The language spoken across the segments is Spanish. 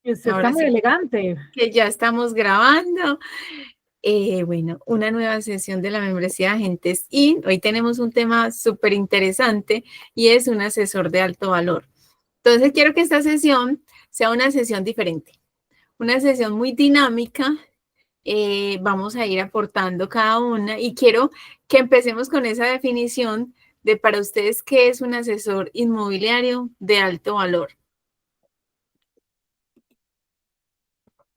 Usted está Ahora muy sí elegante. que ya estamos grabando. Bueno, una nueva sesión de la membresía de Agentes IN. Hoy tenemos un tema súper interesante y es un asesor de alto valor. Entonces quiero que esta sesión sea una sesión diferente, una sesión muy dinámica. Vamos a ir aportando cada una y quiero que empecemos con esa definición de para ustedes qué es un asesor inmobiliario de alto valor.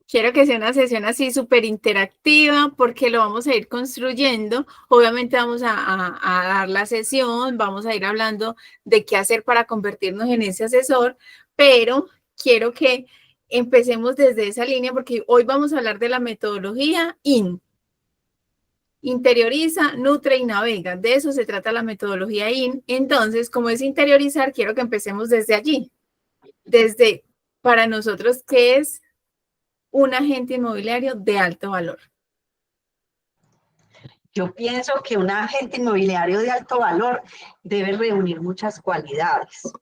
Quiero que sea una sesión así súper interactiva porque lo vamos a ir construyendo. Obviamente vamos a dar la sesión, vamos a ir hablando de qué hacer para convertirnos en ese asesor, pero quiero que empecemos desde esa línea porque hoy vamos a hablar de la metodología IN. Interioriza, nutre y navega. De eso se trata la metodología IN. Entonces, como es interiorizar, quiero que empecemos desde allí, desde para nosotros qué es un agente inmobiliario de alto valor. Yo pienso que un agente inmobiliario de alto valor debe reunir muchas cualidades. O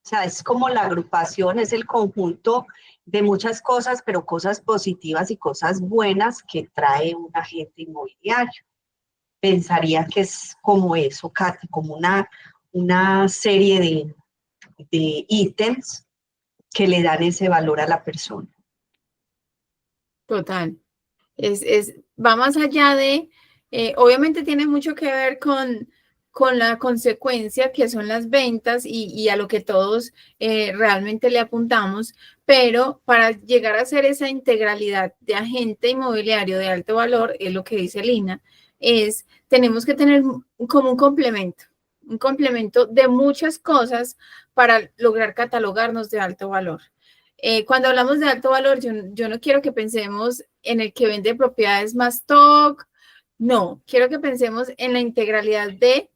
sea, es como la agrupación, es el conjunto de muchas cosas, pero cosas positivas y cosas buenas que trae un agente inmobiliario. Pensaría que es como eso, Katy, como una serie de ítems que le dan ese valor a la persona. Total. Va más allá de, obviamente tiene mucho que ver con la consecuencia que son las ventas y a lo que todos realmente le apuntamos, pero para llegar a ser esa integralidad de agente inmobiliario de alto valor, es lo que dice Lina, tenemos que tener como un complemento de muchas cosas para lograr catalogarnos de alto valor. Cuando hablamos de alto valor, yo no quiero que pensemos en el que vende propiedades más top, no, quiero que pensemos en la integralidad de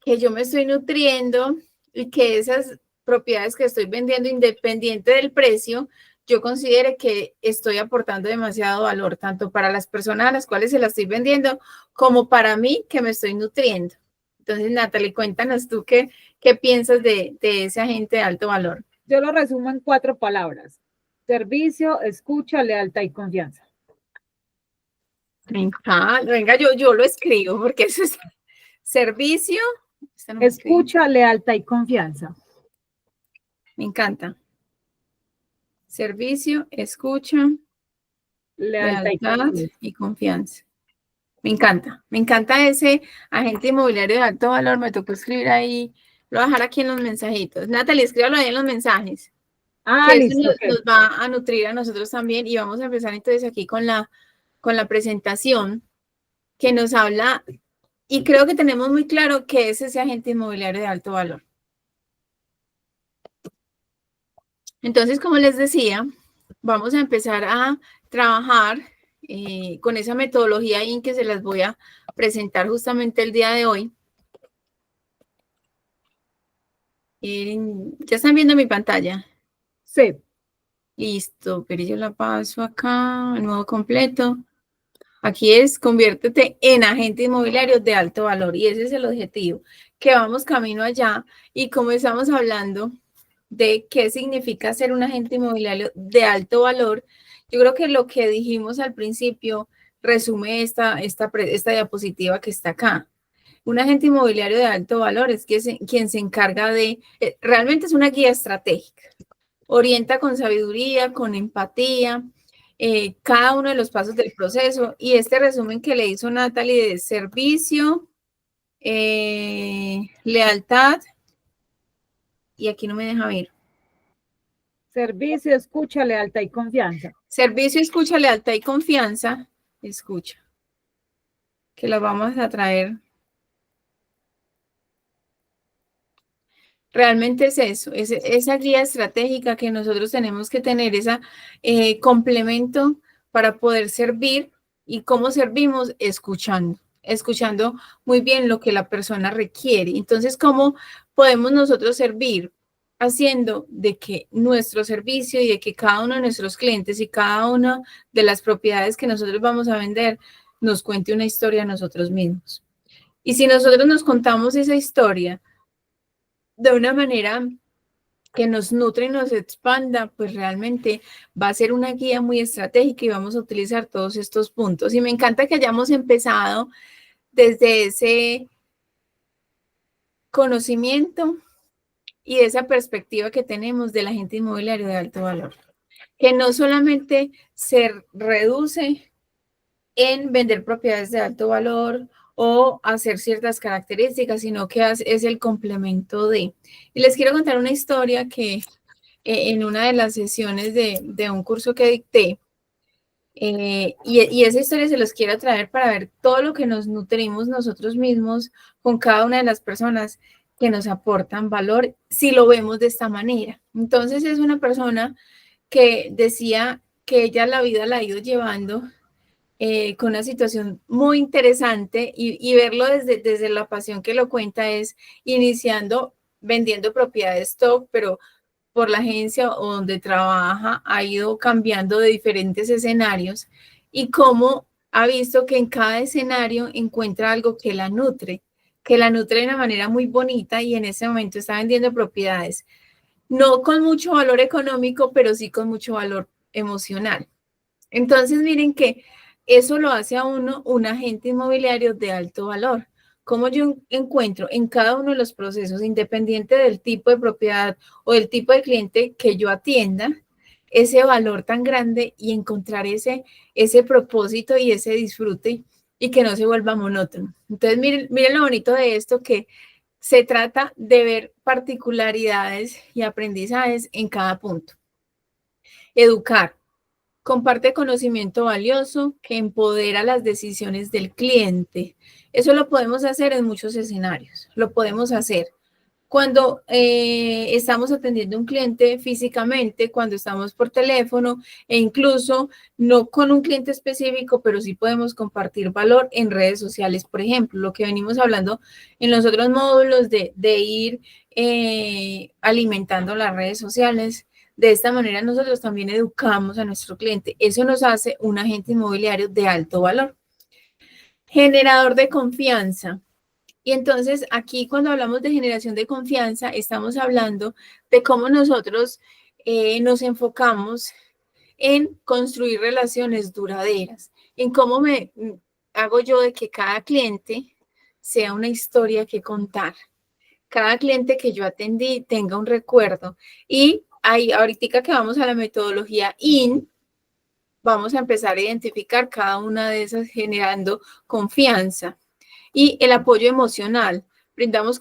que yo me estoy nutriendo y que esas propiedades que estoy vendiendo, independiente del precio, yo considere que estoy aportando demasiado valor, tanto para las personas a las cuales se la estoy vendiendo, como para mí que me estoy nutriendo. Entonces, Natalie, cuéntanos tú qué piensas de ese agente de alto valor. Yo lo resumo en 4 palabras. Servicio, escucha, lealtad y confianza. Me encanta. Venga, yo lo escribo porque eso es servicio. No escucha, lealtad y confianza. Me encanta. Servicio, escucha, lealtad y confianza. Me encanta ese agente inmobiliario de alto valor. Me tocó escribir ahí, lo voy a dejar aquí en los mensajitos. Natalie, escríbalo ahí en los mensajes. Que eso listo, nos va a nutrir a nosotros también. Y vamos a empezar entonces aquí con la presentación que nos habla, y creo que tenemos muy claro qué es ese agente inmobiliario de alto valor. Entonces, como les decía, vamos a empezar a trabajar con esa metodología IN que se las voy a presentar justamente el día de hoy. ¿Ya están viendo mi pantalla? Sí. Listo, pero yo la paso acá, nuevo completo. Aquí es, conviértete en agente inmobiliario de alto valor y ese es el objetivo, que vamos camino allá y como estamos hablando de qué significa ser un agente inmobiliario de alto valor, yo creo que lo que dijimos al principio resume esta diapositiva que está acá. Un agente inmobiliario de alto valor es quien se encarga de, realmente es una guía estratégica, orienta con sabiduría, con empatía, cada uno de los pasos del proceso y este resumen que le hizo Natalie de servicio, lealtad, y aquí no me deja ver. Servicio, escucha, lealtad y confianza. Servicio, escucha, lealtad y confianza. Escucha. Que la vamos a traer. Realmente es eso, es esa guía estratégica que nosotros tenemos que tener, ese complemento para poder servir. ¿Y cómo servimos? Escuchando muy bien lo que la persona requiere. Entonces, ¿cómo podemos nosotros servir? Haciendo de que nuestro servicio y de que cada uno de nuestros clientes y cada una de las propiedades que nosotros vamos a vender nos cuente una historia a nosotros mismos. Y si nosotros nos contamos esa historia de una manera que nos nutre y nos expanda, pues realmente va a ser una guía muy estratégica y vamos a utilizar todos estos puntos. Y me encanta que hayamos empezado desde ese conocimiento y esa perspectiva que tenemos del agente inmobiliario de alto valor, que no solamente se reduce en vender propiedades de alto valor o hacer ciertas características, sino que es el complemento de. Y les quiero contar una historia que en una de las sesiones de un curso que dicté, y esa historia se los quiero traer para ver todo lo que nos nutrimos nosotros mismos con cada una de las personas que nos aportan valor, si lo vemos de esta manera. Entonces es una persona que decía que ella la vida la ha ido llevando con una situación muy interesante y verlo desde la pasión que lo cuenta es iniciando vendiendo propiedades stock, pero por la agencia o donde trabaja ha ido cambiando de diferentes escenarios y cómo ha visto que en cada escenario encuentra algo que la nutre de una manera muy bonita y en ese momento está vendiendo propiedades, no con mucho valor económico, pero sí con mucho valor emocional. Entonces, miren que eso lo hace a uno un agente inmobiliario de alto valor. Como yo encuentro en cada uno de los procesos, independiente del tipo de propiedad o del tipo de cliente que yo atienda, ese valor tan grande y encontrar ese propósito y ese disfrute y que no se vuelva monótono. Entonces, miren lo bonito de esto, que se trata de ver particularidades y aprendizajes en cada punto. Educar. Comparte conocimiento valioso que empodera las decisiones del cliente. Eso lo podemos hacer en muchos escenarios. Lo podemos hacer cuando estamos atendiendo a un cliente físicamente, cuando estamos por teléfono e incluso no con un cliente específico, pero sí podemos compartir valor en redes sociales, por ejemplo, lo que venimos hablando en los otros módulos de ir alimentando las redes sociales. De esta manera nosotros también educamos a nuestro cliente. Eso nos hace un agente inmobiliario de alto valor. Generador de confianza. Y entonces aquí cuando hablamos de generación de confianza, estamos hablando de cómo nosotros nos enfocamos en construir relaciones duraderas, en cómo me hago yo de que cada cliente sea una historia que contar. Cada cliente que yo atendí tenga un recuerdo. Y ahí, ahorita que vamos a la metodología IN, vamos a empezar a identificar cada una de esas generando confianza. Y el apoyo emocional. Brindamos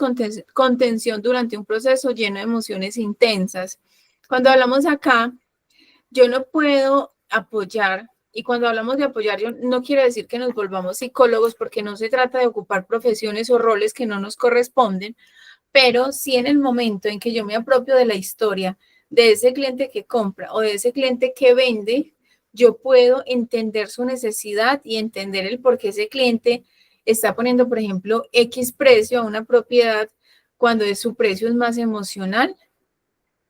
contención durante un proceso lleno de emociones intensas. Cuando hablamos acá, yo no puedo apoyar, y cuando hablamos de apoyar, yo no quiero decir que nos volvamos psicólogos, porque no se trata de ocupar profesiones o roles que no nos corresponden, pero sí en el momento en que yo me apropio de la historia de ese cliente que compra o de ese cliente que vende, yo puedo entender su necesidad y entender el por qué ese cliente está poniendo, por ejemplo, X precio a una propiedad cuando su precio es más emocional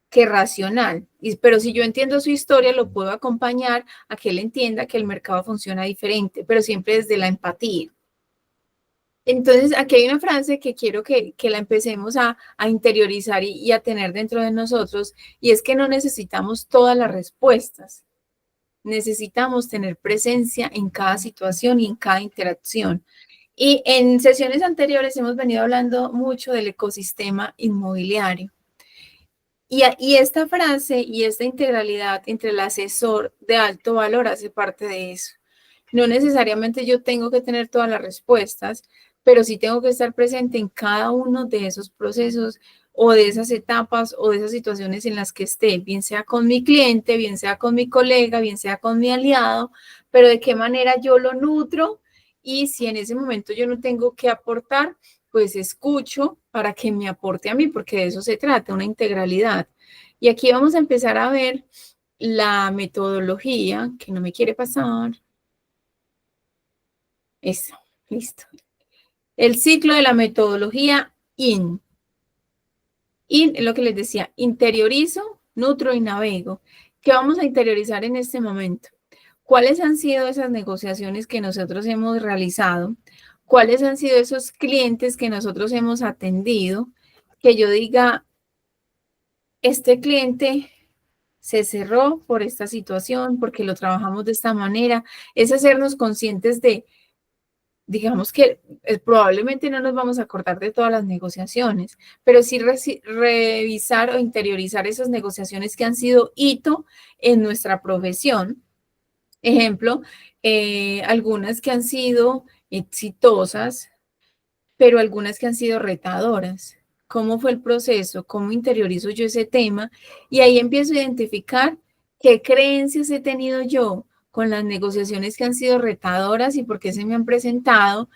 que racional. Pero si yo entiendo su historia, lo puedo acompañar a que él entienda que el mercado funciona diferente, pero siempre desde la empatía. Entonces, aquí hay una frase que quiero que la empecemos a interiorizar y a tener dentro de nosotros, y es que no necesitamos todas las respuestas. Necesitamos tener presencia en cada situación y en cada interacción. Y en sesiones anteriores hemos venido hablando mucho del ecosistema inmobiliario. Y esta frase y esta integralidad entre el asesor de alto valor hace parte de eso. No necesariamente yo tengo que tener todas las respuestas, pero sí tengo que estar presente en cada uno de esos procesos o de esas etapas o de esas situaciones en las que esté, bien sea con mi cliente, bien sea con mi colega, bien sea con mi aliado, pero de qué manera yo lo nutro y si en ese momento yo no tengo que aportar, pues escucho para que me aporte a mí, porque de eso se trata, una integralidad. Y aquí vamos a empezar a ver la metodología, que no me quiere pasar. Eso, listo. El ciclo de la metodología IN. IN es lo que les decía, interiorizo, nutro y navego. ¿Qué vamos a interiorizar en este momento? ¿Cuáles han sido esas negociaciones que nosotros hemos realizado? ¿Cuáles han sido esos clientes que nosotros hemos atendido? Que yo diga, este cliente se cerró por esta situación, porque lo trabajamos de esta manera. Es hacernos conscientes de, digamos que probablemente no nos vamos a acordar de todas las negociaciones, pero sí revisar o interiorizar esas negociaciones que han sido hito en nuestra profesión. Ejemplo, algunas que han sido exitosas, pero algunas que han sido retadoras. ¿Cómo fue el proceso? ¿Cómo interiorizo yo ese tema? Y ahí empiezo a identificar qué creencias he tenido yo con las negociaciones que han sido retadoras y por qué se me han presentado,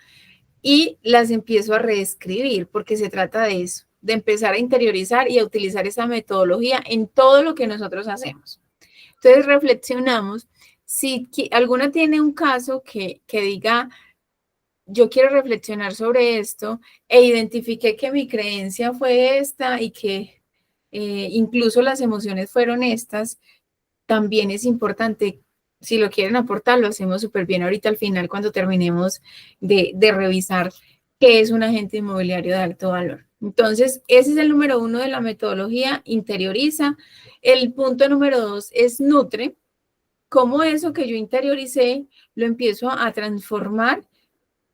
y las empiezo a reescribir, porque se trata de eso, de empezar a interiorizar y a utilizar esa metodología en todo lo que nosotros hacemos. Entonces reflexionamos, si alguna tiene un caso que diga, yo quiero reflexionar sobre esto, e identifiqué que mi creencia fue esta y que incluso las emociones fueron estas, también es importante, si lo quieren aportar, lo hacemos súper bien ahorita al final cuando terminemos de revisar qué es un agente inmobiliario de alto valor. Entonces, ese es el número 1 de la metodología, interioriza. El punto número 2 es nutre. Cómo eso que yo interioricé lo empiezo a transformar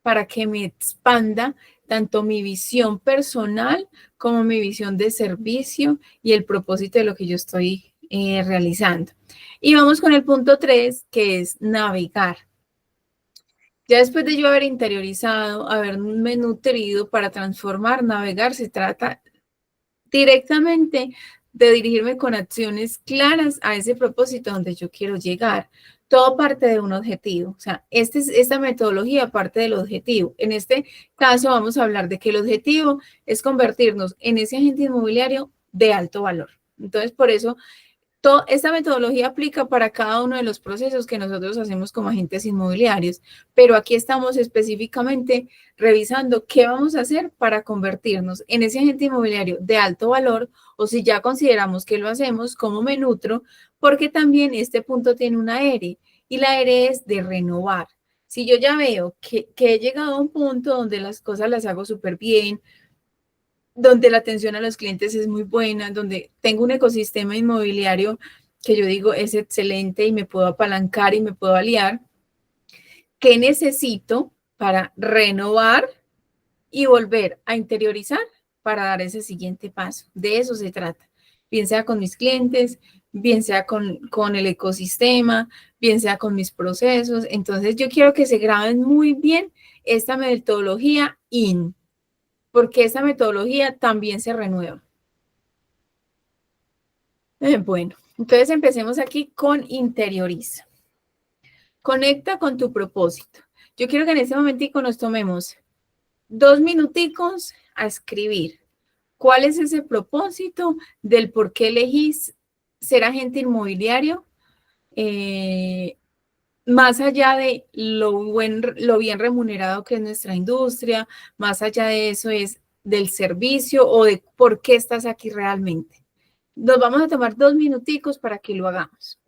para que me expanda tanto mi visión personal como mi visión de servicio y el propósito de lo que yo estoy realizando. Y vamos con el punto 3, que es navegar. Ya después de yo haber interiorizado, haberme nutrido para transformar, navegar, se trata directamente de dirigirme con acciones claras a ese propósito donde yo quiero llegar. Todo parte de un objetivo. O sea, esta metodología parte del objetivo. En este caso vamos a hablar de que el objetivo es convertirnos en ese agente inmobiliario de alto valor. Entonces, por eso esta metodología aplica para cada uno de los procesos que nosotros hacemos como agentes inmobiliarios, pero aquí estamos específicamente revisando qué vamos a hacer para convertirnos en ese agente inmobiliario de alto valor, o si ya consideramos que lo hacemos, cómo me nutro, porque también este punto tiene una R, y la R es de renovar. Si yo ya veo que he llegado a un punto donde las cosas las hago súper bien, donde la atención a los clientes es muy buena, donde tengo un ecosistema inmobiliario que yo digo es excelente y me puedo apalancar y me puedo aliar, ¿qué necesito para renovar y volver a interiorizar para dar ese siguiente paso? De eso se trata, bien sea con mis clientes, bien sea con el ecosistema, bien sea con mis procesos. Entonces yo quiero que se graben muy bien esta metodología IN, porque esta metodología también se renueva. Bueno, entonces empecemos aquí con interioriza. Conecta con tu propósito. Yo quiero que en este momentico nos tomemos 2 minuticos a escribir cuál es ese propósito del por qué elegís ser agente inmobiliario, más allá de lo bien remunerado que es nuestra industria, más allá de eso es del servicio o de por qué estás aquí realmente. Nos vamos a tomar 2 minuticos para que lo hagamos.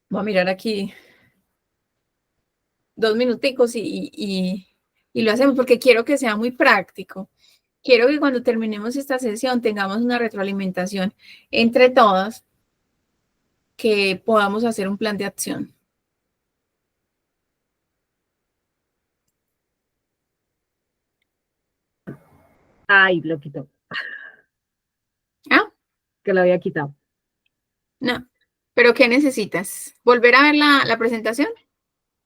Voy a mirar aquí 2 minuticos y lo hacemos porque quiero que sea muy práctico. Quiero que cuando terminemos esta sesión tengamos una retroalimentación entre todas, que podamos hacer un plan de acción. Ay, lo quitó. ¿Ah? Que lo había quitado. No. ¿Pero qué necesitas? ¿Volver a ver la presentación?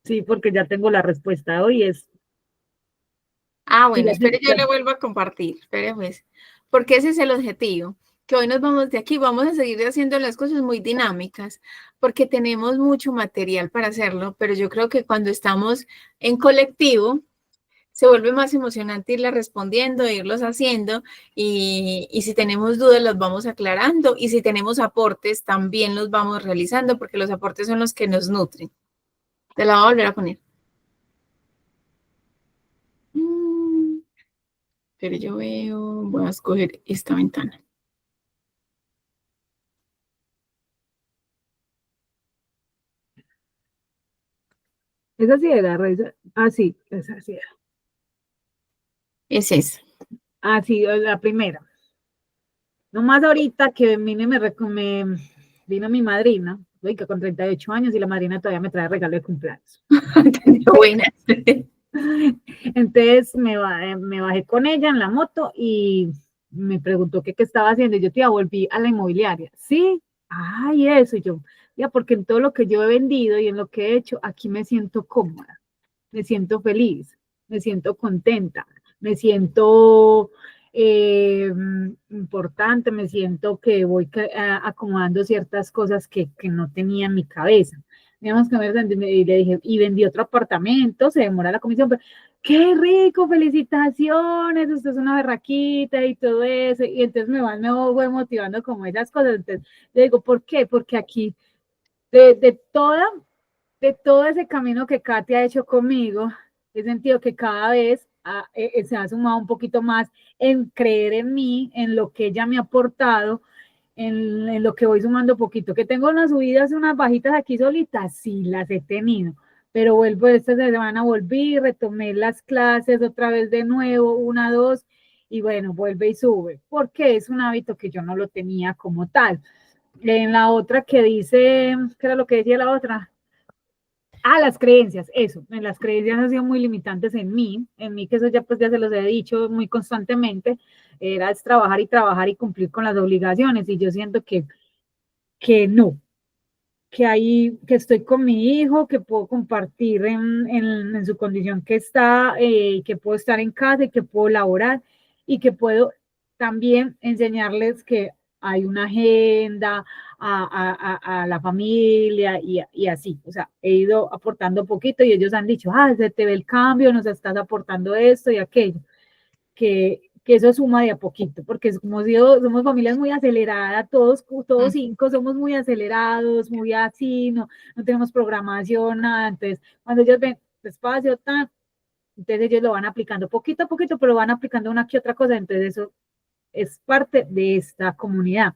Sí, porque ya tengo la respuesta. Hoy es. Ah, Sí, bueno, espere, yo le vuelvo a compartir. Espere, pues. Porque ese es el objetivo. Que hoy nos vamos de aquí, vamos a seguir haciendo las cosas muy dinámicas, porque tenemos mucho material para hacerlo, pero yo creo que cuando estamos en colectivo, se vuelve más emocionante irlas respondiendo, irlos haciendo, y si tenemos dudas los vamos aclarando, y si tenemos aportes también los vamos realizando, porque los aportes son los que nos nutren. Te la voy a volver a poner. Pero yo veo, voy a escoger esta ventana. Esa sí era, Raiza. Ah, sí, esa sí era. Es eso. Así, la primera. Nomás ahorita que vino mi madrina, que con 38 años y la madrina todavía me trae regalo de cumpleaños. Buena. Entonces me bajé con ella en la moto y me preguntó qué estaba haciendo. Y yo, tía, volví a la inmobiliaria. Sí, ay, eso. Y yo, ya, porque en todo lo que yo he vendido y en lo que he hecho, aquí me siento cómoda, me siento feliz, me siento contenta, me siento importante, me siento que voy acomodando ciertas cosas que no tenía en mi cabeza. Digamos que y le dije, y vendí otro apartamento, se demora la comisión, pero qué rico, felicitaciones, usted es una berraquita y todo eso, y entonces me voy motivando como esas cosas. Entonces le digo, ¿por qué? Porque aquí de todo ese camino que Katy ha hecho conmigo, he sentido que cada vez se ha sumado un poquito más en creer en mí, en lo que ella me ha aportado, en lo que voy sumando poquito. Que tengo unas subidas, unas bajitas aquí solitas, sí, las he tenido, pero vuelvo, esta semana volví, retomé las clases otra vez de nuevo, 1, 2, y bueno, vuelve y sube, porque es un hábito que yo no lo tenía como tal. En la otra que dice, ¿qué era lo que decía la otra? Las creencias, eso, en las creencias han sido muy limitantes en mí, que eso ya pues ya se los he dicho muy constantemente, era trabajar y trabajar y cumplir con las obligaciones, y yo siento que no, que ahí, que estoy con mi hijo, que puedo compartir en su condición que está, que puedo estar en casa y que puedo laborar y que puedo también enseñarles que hay una agenda a la familia y así. O sea, he ido aportando poquito y ellos han dicho, se te ve el cambio, nos estás aportando esto y aquello. Que eso suma de a poquito, porque es como si somos familias muy aceleradas, todos 5 somos muy acelerados, muy así, no tenemos programación, nada. Entonces, cuando ellos ven despacio, entonces ellos lo van aplicando poquito a poquito, pero van aplicando una que otra cosa, entonces eso es parte de esta comunidad.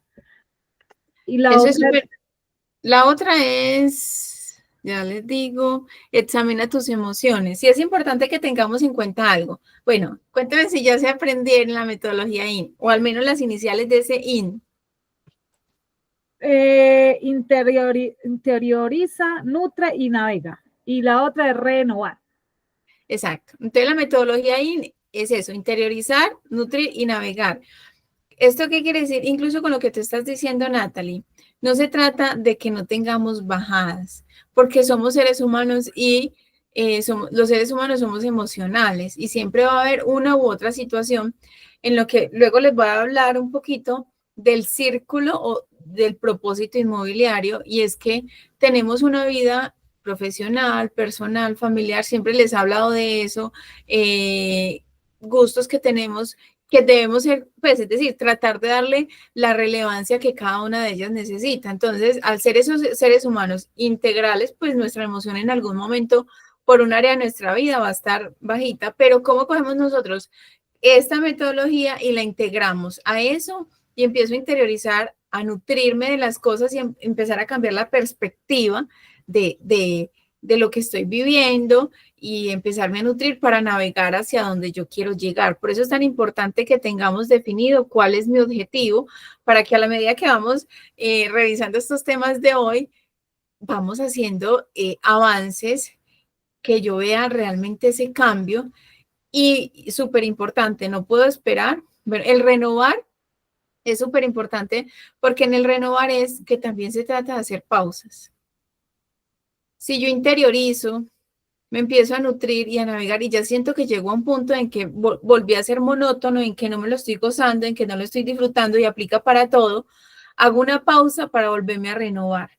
Y la Eso es otra, súper. La otra es, ya les digo, examina tus emociones. Sí es importante que tengamos en cuenta algo. Bueno, cuéntame si ya se aprendieron la metodología IN, o al menos las iniciales de ese IN. interioriza, nutre y navega. Y la otra es renovar. Exacto. Entonces la metodología IN es eso, interiorizar, nutrir y navegar. ¿Esto qué quiere decir? Incluso con lo que te estás diciendo, Natalie, no se trata de que no tengamos bajadas, porque somos seres humanos y los seres humanos somos emocionales y siempre va a haber una u otra situación en lo que luego les voy a hablar un poquito del círculo o del propósito inmobiliario, y es que tenemos una vida profesional, personal, familiar, siempre les he hablado de eso, gustos que tenemos que debemos ser, pues, es decir, tratar de darle la relevancia que cada una de ellas necesita. Entonces, al ser esos seres humanos integrales, pues nuestra emoción en algún momento por un área de nuestra vida va a estar bajita, pero ¿cómo cogemos nosotros esta metodología y la integramos a eso y empiezo a interiorizar, a nutrirme de las cosas y empezar a cambiar la perspectiva de lo que estoy viviendo y empezarme a nutrir para navegar hacia donde yo quiero llegar? Por eso es tan importante que tengamos definido cuál es mi objetivo, para que a la medida que vamos revisando estos temas de hoy, vamos haciendo avances, que yo vea realmente ese cambio. Y súper importante, no puedo esperar. Bueno, el renovar es súper importante, porque en el renovar es que también se trata de hacer pausas. Si yo interiorizo, me empiezo a nutrir y a navegar y ya siento que llego a un punto en que volví a ser monótono, en que no me lo estoy gozando, en que no lo estoy disfrutando, y aplica para todo, hago una pausa para volverme a renovar.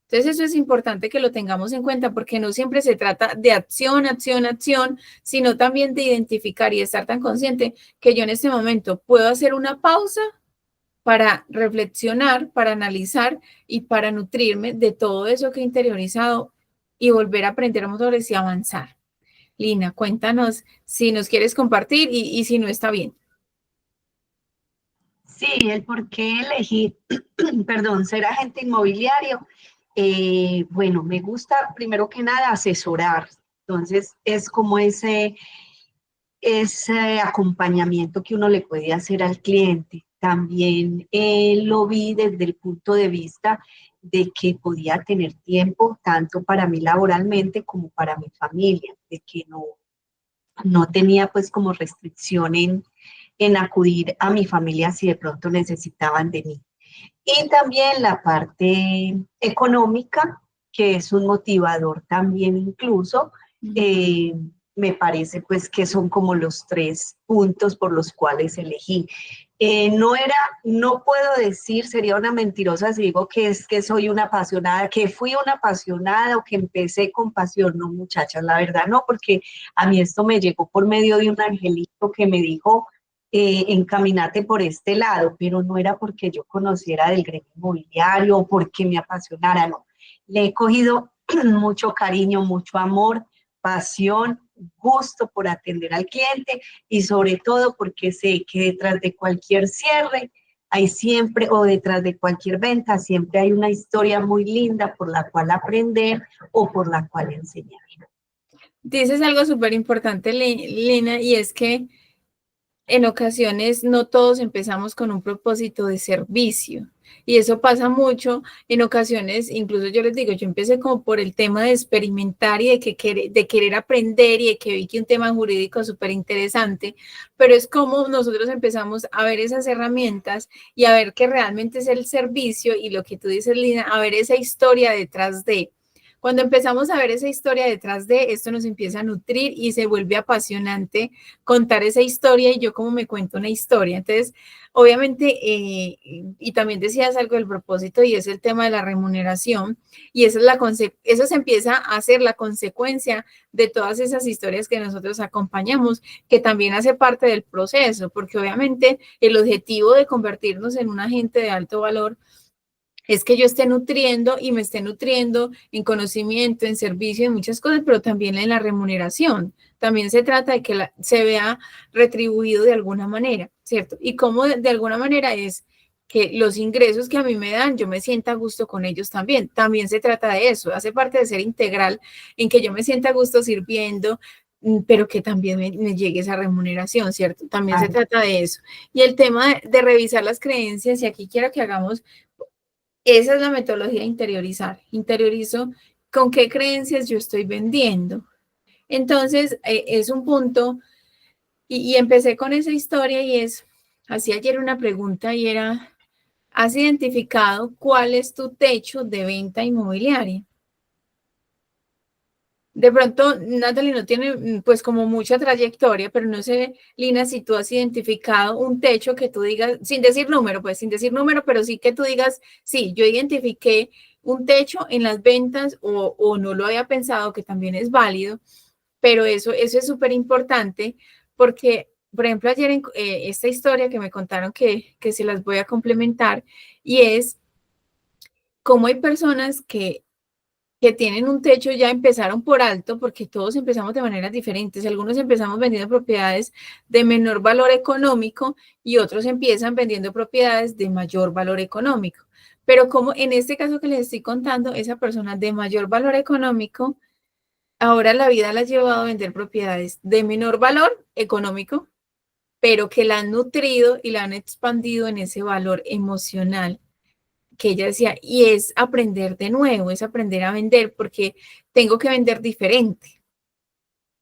Entonces eso es importante que lo tengamos en cuenta, porque no siempre se trata de acción, acción, acción, sino también de identificar y estar tan consciente que yo en este momento puedo hacer una pausa para reflexionar, para analizar y para nutrirme de todo eso que he interiorizado y volver a aprender motores y avanzar. Lina, cuéntanos si nos quieres compartir y si no está bien. Sí, el por qué elegir, perdón, ser agente inmobiliario. Bueno, me gusta primero que nada asesorar. Entonces es como ese ese acompañamiento que uno le puede hacer al cliente. También lo vi desde el punto de vista de que podía tener tiempo tanto para mí laboralmente como para mi familia, de que no tenía pues como restricción en acudir a mi familia si de pronto necesitaban de mí. Y también la parte económica, que es un motivador también incluso, eh, me parece pues que son como los 3 puntos por los cuales elegí. No puedo decir, sería una mentirosa si digo que es que soy una apasionada, que fui una apasionada o que empecé con pasión. No, muchachas, la verdad no, porque a mí esto me llegó por medio de un angelito que me dijo, encaminate por este lado, pero no era porque yo conociera del gremio inmobiliario o porque me apasionara, no. Le he cogido mucho cariño, mucho amor, pasión, gusto por atender al cliente y sobre todo porque sé que detrás de cualquier cierre hay siempre, o detrás de cualquier venta, siempre hay una historia muy linda por la cual aprender o por la cual enseñar. Dices algo súper importante, Lina, y es que en ocasiones no todos empezamos con un propósito de servicio. Y eso pasa mucho en ocasiones, incluso yo les digo, yo empecé como por el tema de experimentar y de querer aprender y de que vi que un tema jurídico súper interesante, pero es como nosotros empezamos a ver esas herramientas y a ver que realmente es el servicio y lo que tú dices, Lina, a ver esa historia detrás de. Cuando empezamos a ver esa historia detrás de esto nos empieza a nutrir y se vuelve apasionante contar esa historia y yo como me cuento una historia. Entonces, obviamente, y también decías algo del propósito y es el tema de la remuneración y eso, eso se empieza a hacer la consecuencia de todas esas historias que nosotros acompañamos, que también hace parte del proceso, porque obviamente el objetivo de convertirnos en un agente de alto valor es que yo esté nutriendo y me esté nutriendo en conocimiento, en servicio, en muchas cosas, pero también en la remuneración. También se trata de que se vea retribuido de alguna manera, ¿cierto? Y cómo de alguna manera es que los ingresos que a mí me dan, yo me sienta a gusto con ellos también. También se trata de eso, hace parte de ser integral, en que yo me sienta a gusto sirviendo, pero que también me llegue esa remuneración, ¿cierto? También se trata de eso. Y el tema de revisar las creencias, y aquí quiero que hagamos esa es la metodología de interiorizar. Interiorizo con qué creencias yo estoy vendiendo. Entonces, es un punto, y empecé con esa historia y hacía ayer una pregunta y era, ¿has identificado cuál es tu techo de venta inmobiliaria? De pronto, Natalie no tiene pues como mucha trayectoria, pero no sé, Lina, si tú has identificado un techo que tú digas, sin decir número, pues sin decir número, pero sí que tú digas, sí, yo identifiqué un techo en las ventas o no lo había pensado, que también es válido, pero eso es súper importante porque, por ejemplo, ayer en esta historia que me contaron que se las voy a complementar y es cómo hay personas que tienen un techo ya empezaron por alto, porque todos empezamos de maneras diferentes. Algunos empezamos vendiendo propiedades de menor valor económico y otros empiezan vendiendo propiedades de mayor valor económico. Pero como en este caso que les estoy contando, esa persona de mayor valor económico, ahora la vida la ha llevado a vender propiedades de menor valor económico, pero que la han nutrido y la han expandido en ese valor emocional que ella decía, y es aprender de nuevo, es aprender a vender, porque tengo que vender diferente.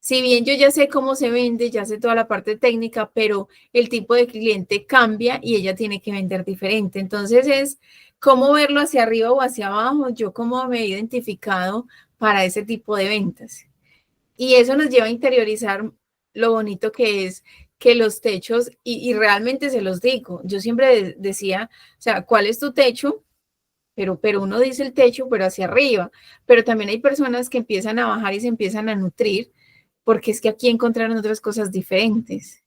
Si bien yo ya sé cómo se vende, ya sé toda la parte técnica, pero el tipo de cliente cambia y ella tiene que vender diferente. Entonces es cómo verlo hacia arriba o hacia abajo, yo cómo me he identificado para ese tipo de ventas. Y eso nos lleva a interiorizar lo bonito que es que los techos, y realmente se los digo, yo siempre decía, o sea, ¿cuál es tu techo? Pero uno dice el techo, pero hacia arriba. Pero también hay personas que empiezan a bajar y se empiezan a nutrir, porque es que aquí encontraron otras cosas diferentes.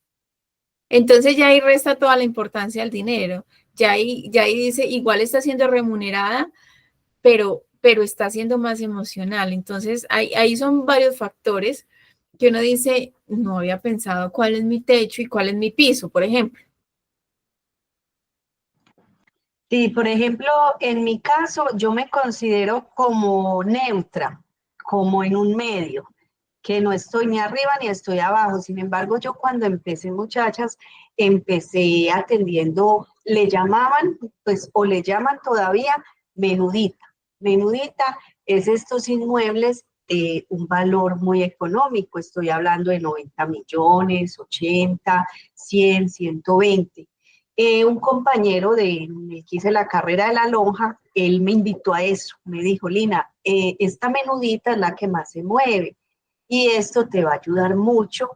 Entonces ya ahí resta toda la importancia del dinero. Ya ahí dice, igual está siendo remunerada, pero está siendo más emocional. Entonces ahí son varios factores que uno dice, no había pensado cuál es mi techo y cuál es mi piso, por ejemplo. Sí, por ejemplo, en mi caso, yo me considero como neutra, como en un medio. que no estoy ni arriba ni estoy abajo. Sin embargo, yo cuando empecé, muchachas, empecé atendiendo, le llamaban, pues, o le llaman todavía menudita. Menudita es estos inmuebles de un valor muy económico, estoy hablando de 90 millones, 80, 100, 120. Un compañero que hice la carrera de la lonja, él me invitó a eso, me dijo, Lina, esta menudita es la que más se mueve y esto te va a ayudar mucho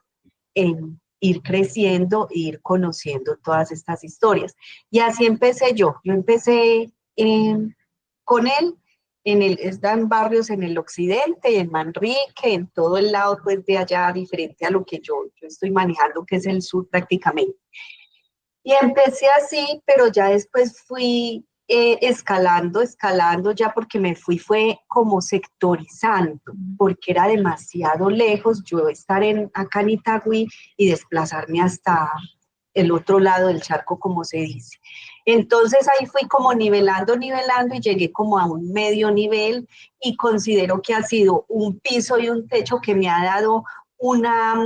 en ir creciendo e ir conociendo todas estas historias. Y así empecé yo empecé con él, está en barrios en el occidente, en Manrique, en todo el lado pues de allá, diferente a lo que yo estoy manejando, que es el sur prácticamente. Y empecé así, pero ya después fui escalando ya porque fue como sectorizando, porque era demasiado lejos yo estar acá en Itagüí y desplazarme hasta el otro lado del charco, como se dice. Entonces ahí fui como nivelando y llegué como a un medio nivel y considero que ha sido un piso y un techo que me ha dado una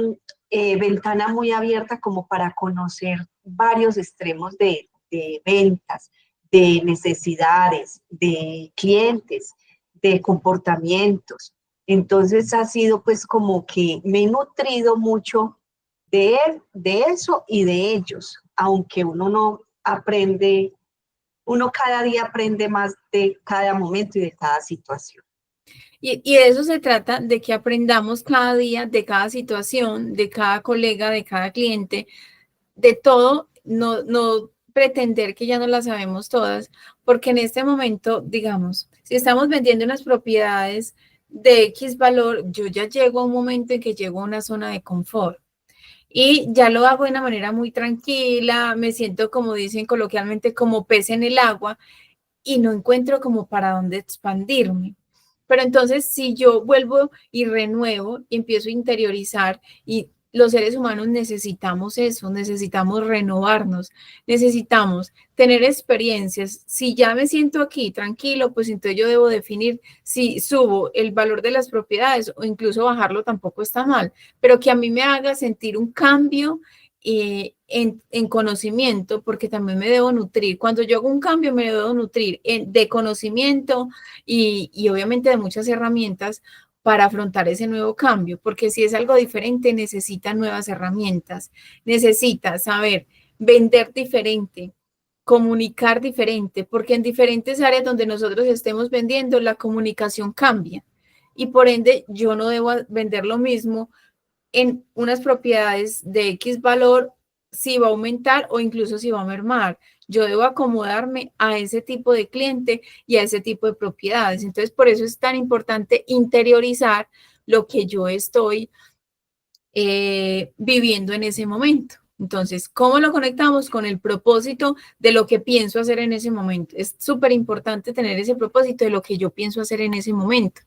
ventana muy abierta como para conocer varios extremos de ventas, de necesidades, de clientes, de comportamientos. Entonces ha sido pues como que me he nutrido mucho de eso y de ellos, aunque uno no aprende, uno cada día aprende más de cada momento y de cada situación. Y de eso se trata, de que aprendamos cada día, de cada situación, de cada colega, de cada cliente, de todo, no pretender que ya no las sabemos todas, porque en este momento, digamos, si estamos vendiendo unas propiedades de X valor, yo ya llego a un momento en que llego a una zona de confort. Y ya lo hago de una manera muy tranquila, me siento, como dicen coloquialmente, como pez en el agua y no encuentro como para dónde expandirme. Pero entonces, si yo vuelvo y renuevo y empiezo a interiorizar, y los seres humanos necesitamos eso, necesitamos renovarnos, necesitamos tener experiencias. Si ya me siento aquí tranquilo, pues entonces yo debo definir si subo el valor de las propiedades o incluso bajarlo, tampoco está mal, pero que a mí me haga sentir un cambio en conocimiento, porque también me debo nutrir. Cuando yo hago un cambio, me debo nutrir de conocimiento y obviamente de muchas herramientas para afrontar ese nuevo cambio, porque si es algo diferente, necesita nuevas herramientas, necesita saber vender diferente, comunicar diferente, porque en diferentes áreas donde nosotros estemos vendiendo, la comunicación cambia y por ende yo no debo vender lo mismo en unas propiedades de X valor, si va a aumentar o incluso si va a mermar. Yo debo acomodarme a ese tipo de cliente y a ese tipo de propiedades. Entonces, por eso es tan importante interiorizar lo que yo estoy viviendo en ese momento. Entonces, ¿cómo lo conectamos con el propósito de lo que pienso hacer en ese momento? Es súper importante tener ese propósito de lo que yo pienso hacer en ese momento.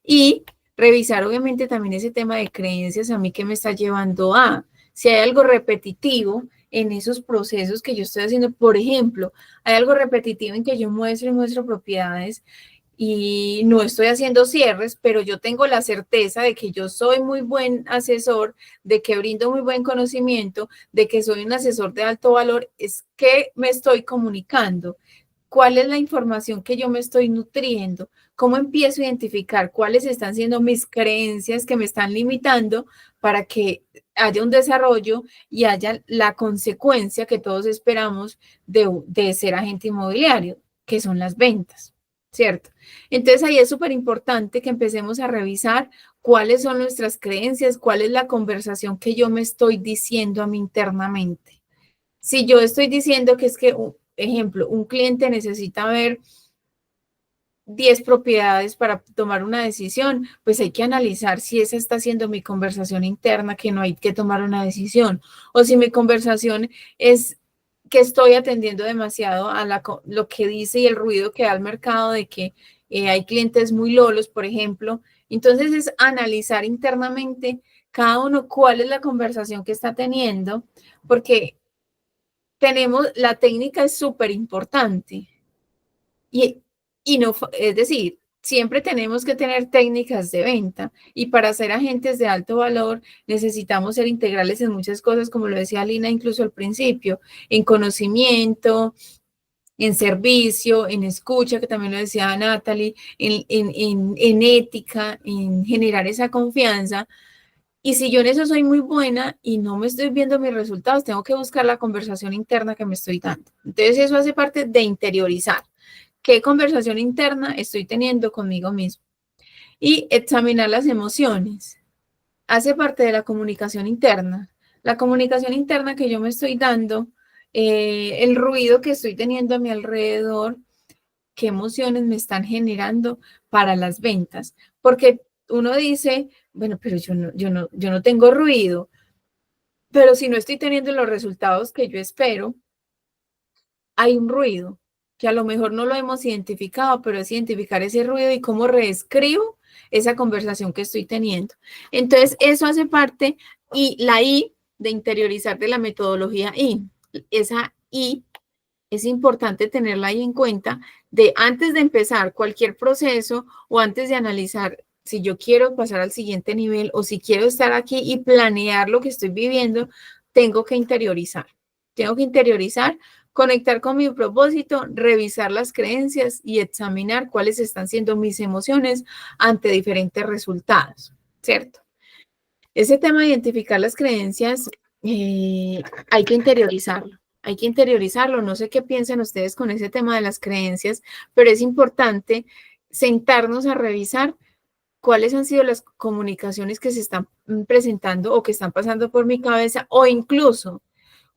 Y revisar obviamente también ese tema de creencias, a mí que me está llevando a, si hay algo repetitivo en esos procesos que yo estoy haciendo, por ejemplo, hay algo repetitivo en que yo muestro y muestro propiedades y no estoy haciendo cierres, pero yo tengo la certeza de que yo soy muy buen asesor, de que brindo muy buen conocimiento, de que soy un asesor de alto valor, es que me estoy comunicando. ¿Cuál es la información que yo me estoy nutriendo? ¿Cómo empiezo a identificar cuáles están siendo mis creencias que me están limitando para que haya un desarrollo y haya la consecuencia que todos esperamos de ser agente inmobiliario, que son las ventas, ¿cierto? Entonces ahí es súper importante que empecemos a revisar cuáles son nuestras creencias, cuál es la conversación que yo me estoy diciendo a mí internamente. Si yo estoy diciendo que es que, ejemplo, un cliente necesita ver 10 propiedades para tomar una decisión, pues hay que analizar si esa está siendo mi conversación interna, que no hay que tomar una decisión, o si mi conversación es que estoy atendiendo demasiado a lo que dice y el ruido que da el mercado de que hay clientes muy lolos, por ejemplo. Entonces es analizar internamente cada uno cuál es la conversación que está teniendo, porque la técnica es súper importante y no, es decir, siempre tenemos que tener técnicas de venta y para ser agentes de alto valor necesitamos ser integrales en muchas cosas, como lo decía Lina incluso al principio, en conocimiento, en servicio, en escucha, que también lo decía Natalie, en ética, en generar esa confianza. Y si yo en eso soy muy buena y no me estoy viendo mis resultados, tengo que buscar la conversación interna que me estoy dando. Entonces eso hace parte de interiorizar. ¿Qué conversación interna estoy teniendo conmigo mismo? Y examinar las emociones. Hace parte de la comunicación interna. La comunicación interna que yo me estoy dando, el ruido que estoy teniendo a mi alrededor, qué emociones me están generando para las ventas. Porque uno dice, bueno, pero yo no tengo ruido, pero si no estoy teniendo los resultados que yo espero, hay un ruido que a lo mejor no lo hemos identificado, pero es identificar ese ruido y cómo reescribo esa conversación que estoy teniendo. Entonces, eso hace parte, y la I de interiorizar de la metodología I. Esa I es importante tenerla ahí en cuenta de antes de empezar cualquier proceso o antes de analizar si yo quiero pasar al siguiente nivel o si quiero estar aquí y planear lo que estoy viviendo, tengo que interiorizar. Tengo que interiorizar, conectar con mi propósito, revisar las creencias y examinar cuáles están siendo mis emociones ante diferentes resultados, ¿cierto? Ese tema de identificar las creencias, hay que interiorizarlo. Hay que interiorizarlo. No sé qué piensan ustedes con ese tema de las creencias, pero es importante sentarnos a revisar cuáles han sido las comunicaciones que se están presentando o que están pasando por mi cabeza, o incluso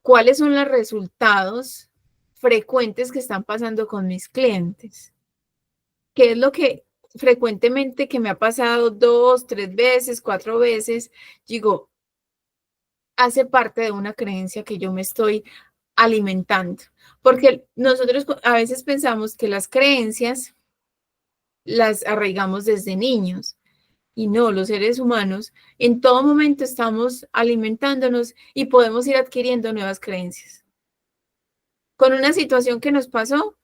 cuáles son los resultados frecuentes que están pasando con mis clientes. ¿Qué es lo que frecuentemente que me ha pasado 2, 3 veces, 4 veces? Digo, hace parte de una creencia que yo me estoy alimentando. Porque nosotros a veces pensamos que las creencias las arraigamos desde niños. Y no, los seres humanos en todo momento estamos alimentándonos y podemos ir adquiriendo nuevas creencias. Con una situación que nos pasó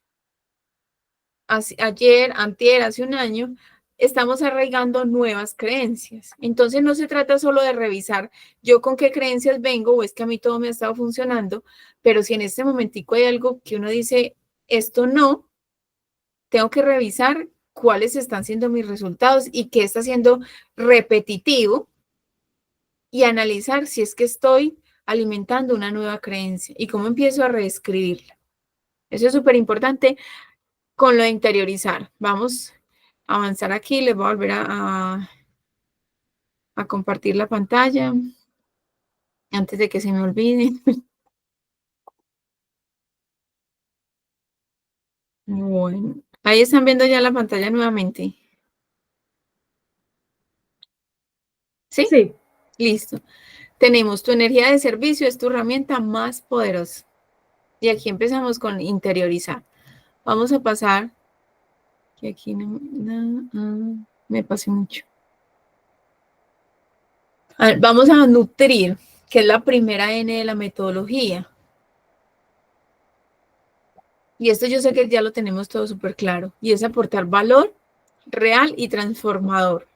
ayer, antier, hace un año, estamos arraigando nuevas creencias. Entonces no se trata solo de revisar yo con qué creencias vengo o es que a mí todo me ha estado funcionando, pero si en este momentico hay algo que uno dice, esto no, tengo que revisar cuáles están siendo mis resultados y qué está siendo repetitivo y analizar si es que estoy alimentando una nueva creencia y cómo empiezo a reescribirla. Eso es súper importante con lo de interiorizar. Vamos a avanzar aquí, les voy a volver a compartir la pantalla antes de que se me olvide. Bueno, ahí están viendo ya la pantalla nuevamente. ¿Sí? Sí. Listo. Tenemos tu energía de servicio, es tu herramienta más poderosa. Y aquí empezamos con interiorizar. Vamos a pasar, que aquí me pasé mucho. Vamos a nutrir, que es la primera N de la metodología. Y esto yo sé que ya lo tenemos todo súper claro. Y es aportar valor real y transformador.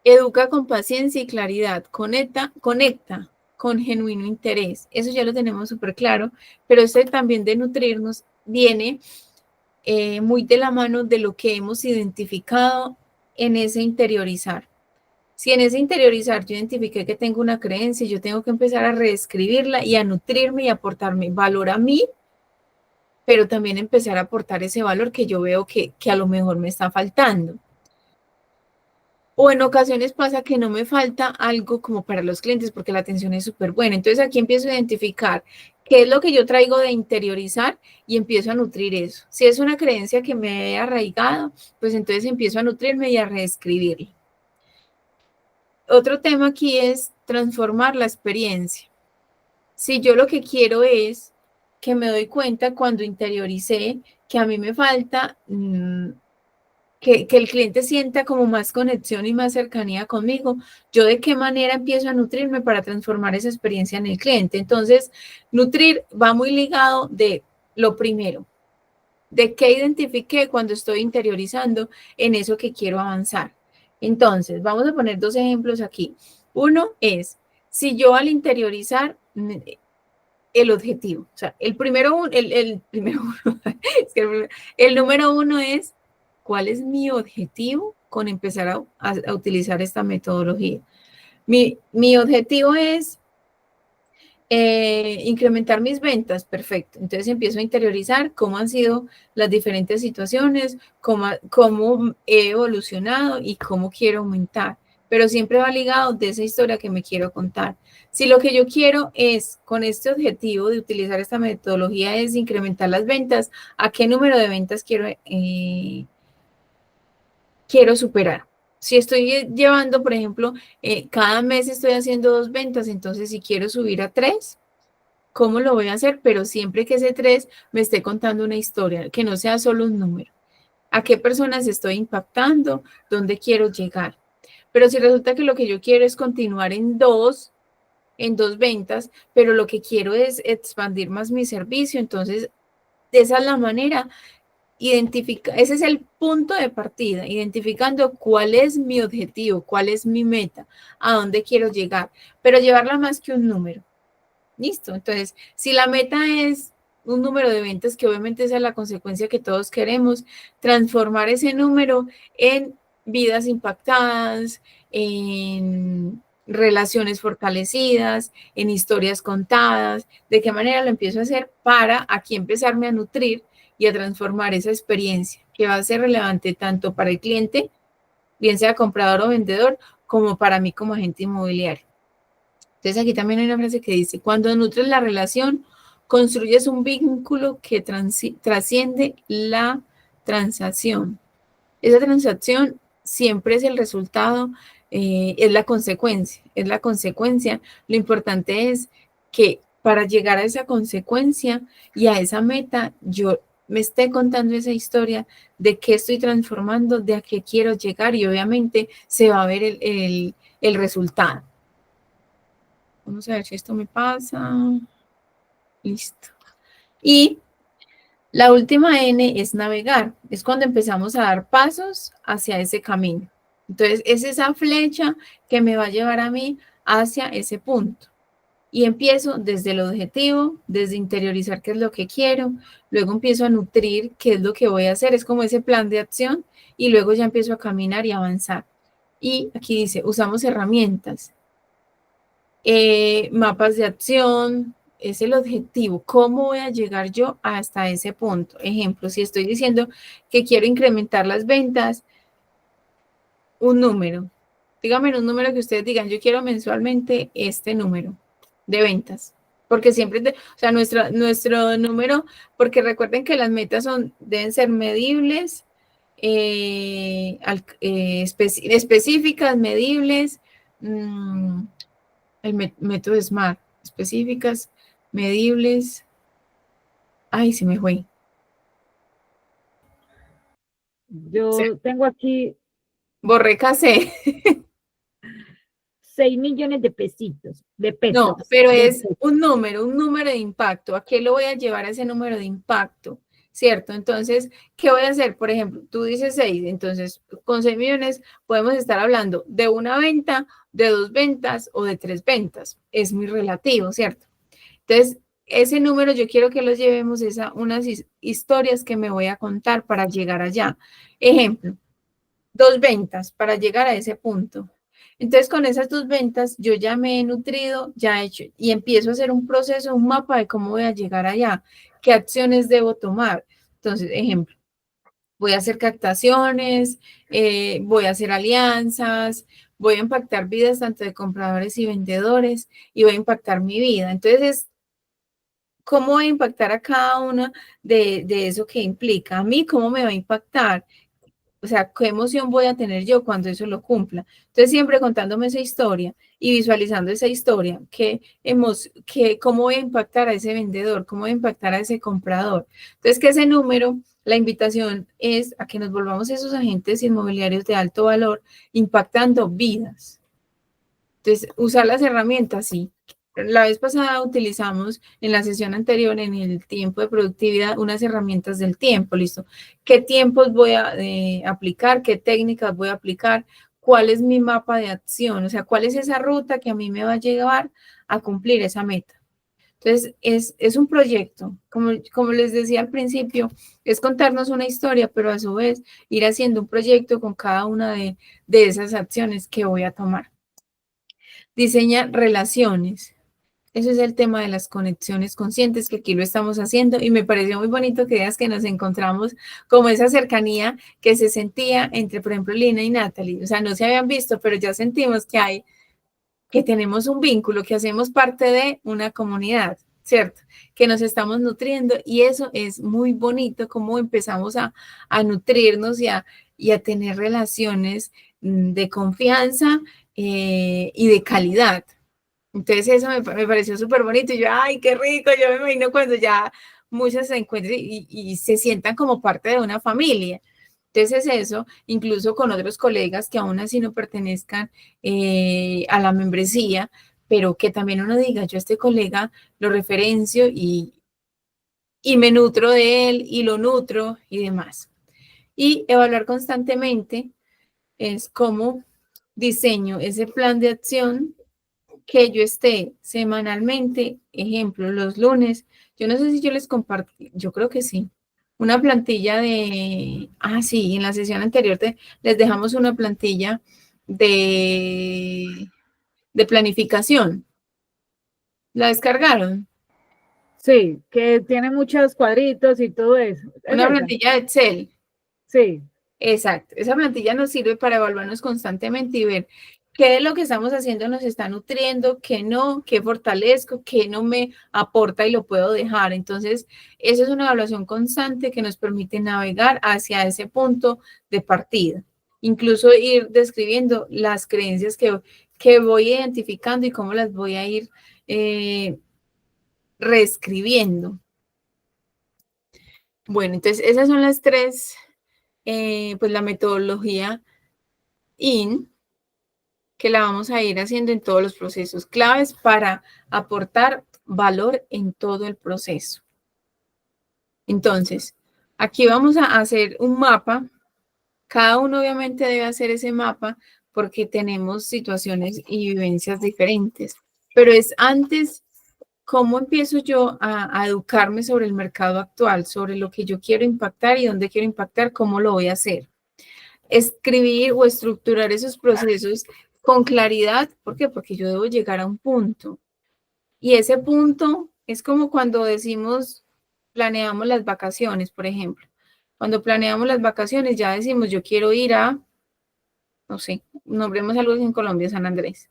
Educa con paciencia y claridad. Conecta con genuino interés. Eso ya lo tenemos súper claro. Pero este también de nutrirnos viene muy de la mano de lo que hemos identificado en ese interiorizar. Si en ese interiorizar yo identifiqué que tengo una creencia, yo tengo que empezar a reescribirla y a nutrirme y aportarme valor a mí, pero también empezar a aportar ese valor que yo veo que a lo mejor me está faltando. O en ocasiones pasa que no me falta algo como para los clientes porque la atención es súper buena. Entonces aquí empiezo a identificar qué es lo que yo traigo de interiorizar y empiezo a nutrir eso. Si es una creencia que me he arraigado, pues entonces empiezo a nutrirme y a reescribirla. Otro tema aquí es transformar la experiencia. Si yo lo que quiero es que me doy cuenta cuando interioricé que a mí me falta que el cliente sienta como más conexión y más cercanía conmigo, yo de qué manera empiezo a nutrirme para transformar esa experiencia en el cliente. Entonces, nutrir va muy ligado de lo primero. de qué identifiqué cuando estoy interiorizando en eso que quiero avanzar. Entonces, vamos a poner 2 ejemplos aquí. Uno es, si yo al interiorizar el objetivo, o sea, el número 1 es, ¿cuál es mi objetivo con empezar a utilizar esta metodología? Mi objetivo es incrementar mis ventas, perfecto. Entonces empiezo a interiorizar cómo han sido las diferentes situaciones, cómo he evolucionado y cómo quiero aumentar. Pero siempre va ligado de esa historia que me quiero contar. Si lo que yo quiero es, con este objetivo de utilizar esta metodología, es incrementar las ventas, ¿a qué número de ventas quiero superar? Si estoy llevando, por ejemplo, cada mes estoy haciendo 2 ventas, entonces si quiero subir a 3, ¿cómo lo voy a hacer? Pero siempre que ese 3 me esté contando una historia, que no sea solo un número. ¿A qué personas estoy impactando? ¿Dónde quiero llegar? Pero si resulta que lo que yo quiero es continuar en dos ventas, pero lo que quiero es expandir más mi servicio, entonces esa es la manera. Ese es el punto de partida, identificando cuál es mi objetivo, cuál es mi meta, a dónde quiero llegar, pero llevarla más que un número. Listo. Entonces, si la meta es un número de ventas, que obviamente esa es la consecuencia que todos queremos, transformar ese número en vidas impactadas, en relaciones fortalecidas, en historias contadas, de qué manera lo empiezo a hacer para aquí empezarme a nutrir y a transformar esa experiencia que va a ser relevante tanto para el cliente, bien sea comprador o vendedor, como para mí como agente inmobiliario. Entonces aquí también hay una frase que dice, cuando nutres la relación, construyes un vínculo que trasciende la transacción. Esa transacción siempre es el resultado, es la consecuencia, es la consecuencia. Lo importante es que para llegar a esa consecuencia y a esa meta, yo me esté contando esa historia de qué estoy transformando, de a qué quiero llegar y obviamente se va a ver el resultado. Vamos a ver si esto me pasa. Listo. Y la última N es navegar. Es cuando empezamos a dar pasos hacia ese camino. Entonces, es esa flecha que me va a llevar a mí hacia ese punto. Y empiezo desde el objetivo, desde interiorizar qué es lo que quiero, luego empiezo a nutrir qué es lo que voy a hacer, es como ese plan de acción, y luego ya empiezo a caminar y avanzar. Y aquí dice, usamos herramientas, mapas de acción, es el objetivo, ¿cómo voy a llegar yo hasta ese punto? Ejemplo, si estoy diciendo que quiero incrementar las ventas, un número, díganme un número que ustedes digan, yo quiero mensualmente este número de ventas, porque siempre, o sea, nuestro número, porque recuerden que las metas deben ser medibles, específicas, medibles, el método SMART, específicas, medibles. Ay, se me fue. Yo tengo aquí Borré casé. 6 millones de pesitos, de pesos. No, pero es un número de impacto. ¿A qué lo voy a llevar a ese número de impacto? ¿Cierto? Entonces, ¿qué voy a hacer? Por ejemplo, tú dices 6, entonces con 6 millones podemos estar hablando de una venta, de 2 ventas o de 3 ventas. Es muy relativo, ¿cierto? Entonces, ese número yo quiero que lo llevemos a unas historias que me voy a contar para llegar allá. Ejemplo, 2 ventas para llegar a ese punto. Entonces, con esas 2 ventas, yo ya me he nutrido, ya he hecho, y empiezo a hacer un proceso, un mapa de cómo voy a llegar allá, qué acciones debo tomar. Entonces, ejemplo, voy a hacer captaciones, voy a hacer alianzas, voy a impactar vidas tanto de compradores y vendedores, y voy a impactar mi vida. Entonces, ¿cómo voy a impactar a cada una de eso que implica? A mí, ¿cómo me va a impactar? O sea, ¿qué emoción voy a tener yo cuando eso lo cumpla? Entonces, siempre contándome esa historia y visualizando esa historia, ¿cómo voy a impactar a ese vendedor? ¿Cómo voy a impactar a ese comprador? Entonces, que ese número, la invitación es a que nos volvamos esos agentes inmobiliarios de alto valor, impactando vidas. Entonces, usar las herramientas, sí. la vez pasada utilizamos en la sesión anterior, en el tiempo de productividad, unas herramientas del tiempo, ¿listo? ¿Qué tiempos voy a aplicar? ¿Qué técnicas voy a aplicar? ¿Cuál es mi mapa de acción? O sea, ¿cuál es esa ruta que a mí me va a llevar a cumplir esa meta? Entonces, es un proyecto, como les decía al principio, es contarnos una historia, pero a su vez ir haciendo un proyecto con cada una de esas acciones que voy a tomar. Diseña relaciones. Eso es el tema de las conexiones conscientes, que aquí lo estamos haciendo, y me pareció muy bonito que veas que nos encontramos como esa cercanía que se sentía entre, por ejemplo, Lina y Natalie. O sea, no se habían visto, pero ya sentimos que tenemos un vínculo, que hacemos parte de una comunidad, ¿cierto? Que nos estamos nutriendo, y eso es muy bonito, como empezamos a nutrirnos y a tener relaciones de confianza y de calidad. Entonces eso me pareció súper bonito, y yo, ay, qué rico, yo me imagino cuando ya muchas se encuentren y se sientan como parte de una familia. Entonces eso, incluso con otros colegas que aún así no pertenezcan a la membresía, pero que también uno diga, yo a este colega lo referencio y me nutro de él y lo nutro y demás. Y evaluar constantemente es cómo diseño ese plan de acción que yo esté semanalmente, ejemplo, los lunes. Yo no sé si yo les compartí, yo creo que sí, una plantilla sí, en la sesión anterior les dejamos una plantilla de planificación. ¿La descargaron? Sí, que tiene muchos cuadritos y todo eso. ¿Es Una esa? plantilla de Excel. Sí. Exacto, esa plantilla nos sirve para evaluarnos constantemente y ver qué de lo que estamos haciendo nos está nutriendo, qué no, qué fortalezco, qué no me aporta y lo puedo dejar. Entonces, eso es una evaluación constante que nos permite navegar hacia ese punto de partida. Incluso ir describiendo las creencias que voy identificando y cómo las voy a ir reescribiendo. Bueno, entonces esas son las tres, pues la metodología IN, que la vamos a ir haciendo en todos los procesos, claves para aportar valor en todo el proceso. Entonces, aquí vamos a hacer un mapa. Cada uno obviamente debe hacer ese mapa porque tenemos situaciones y vivencias diferentes, pero es antes cómo empiezo yo a educarme sobre el mercado actual, sobre lo que yo quiero impactar y dónde quiero impactar, cómo lo voy a hacer. Escribir o estructurar esos procesos con claridad. ¿Por qué? Porque yo debo llegar a un punto. Y ese punto es como cuando decimos, planeamos las vacaciones, por ejemplo. Cuando planeamos las vacaciones ya decimos, yo quiero ir a, no sé, nombremos algo en Colombia, San Andrés.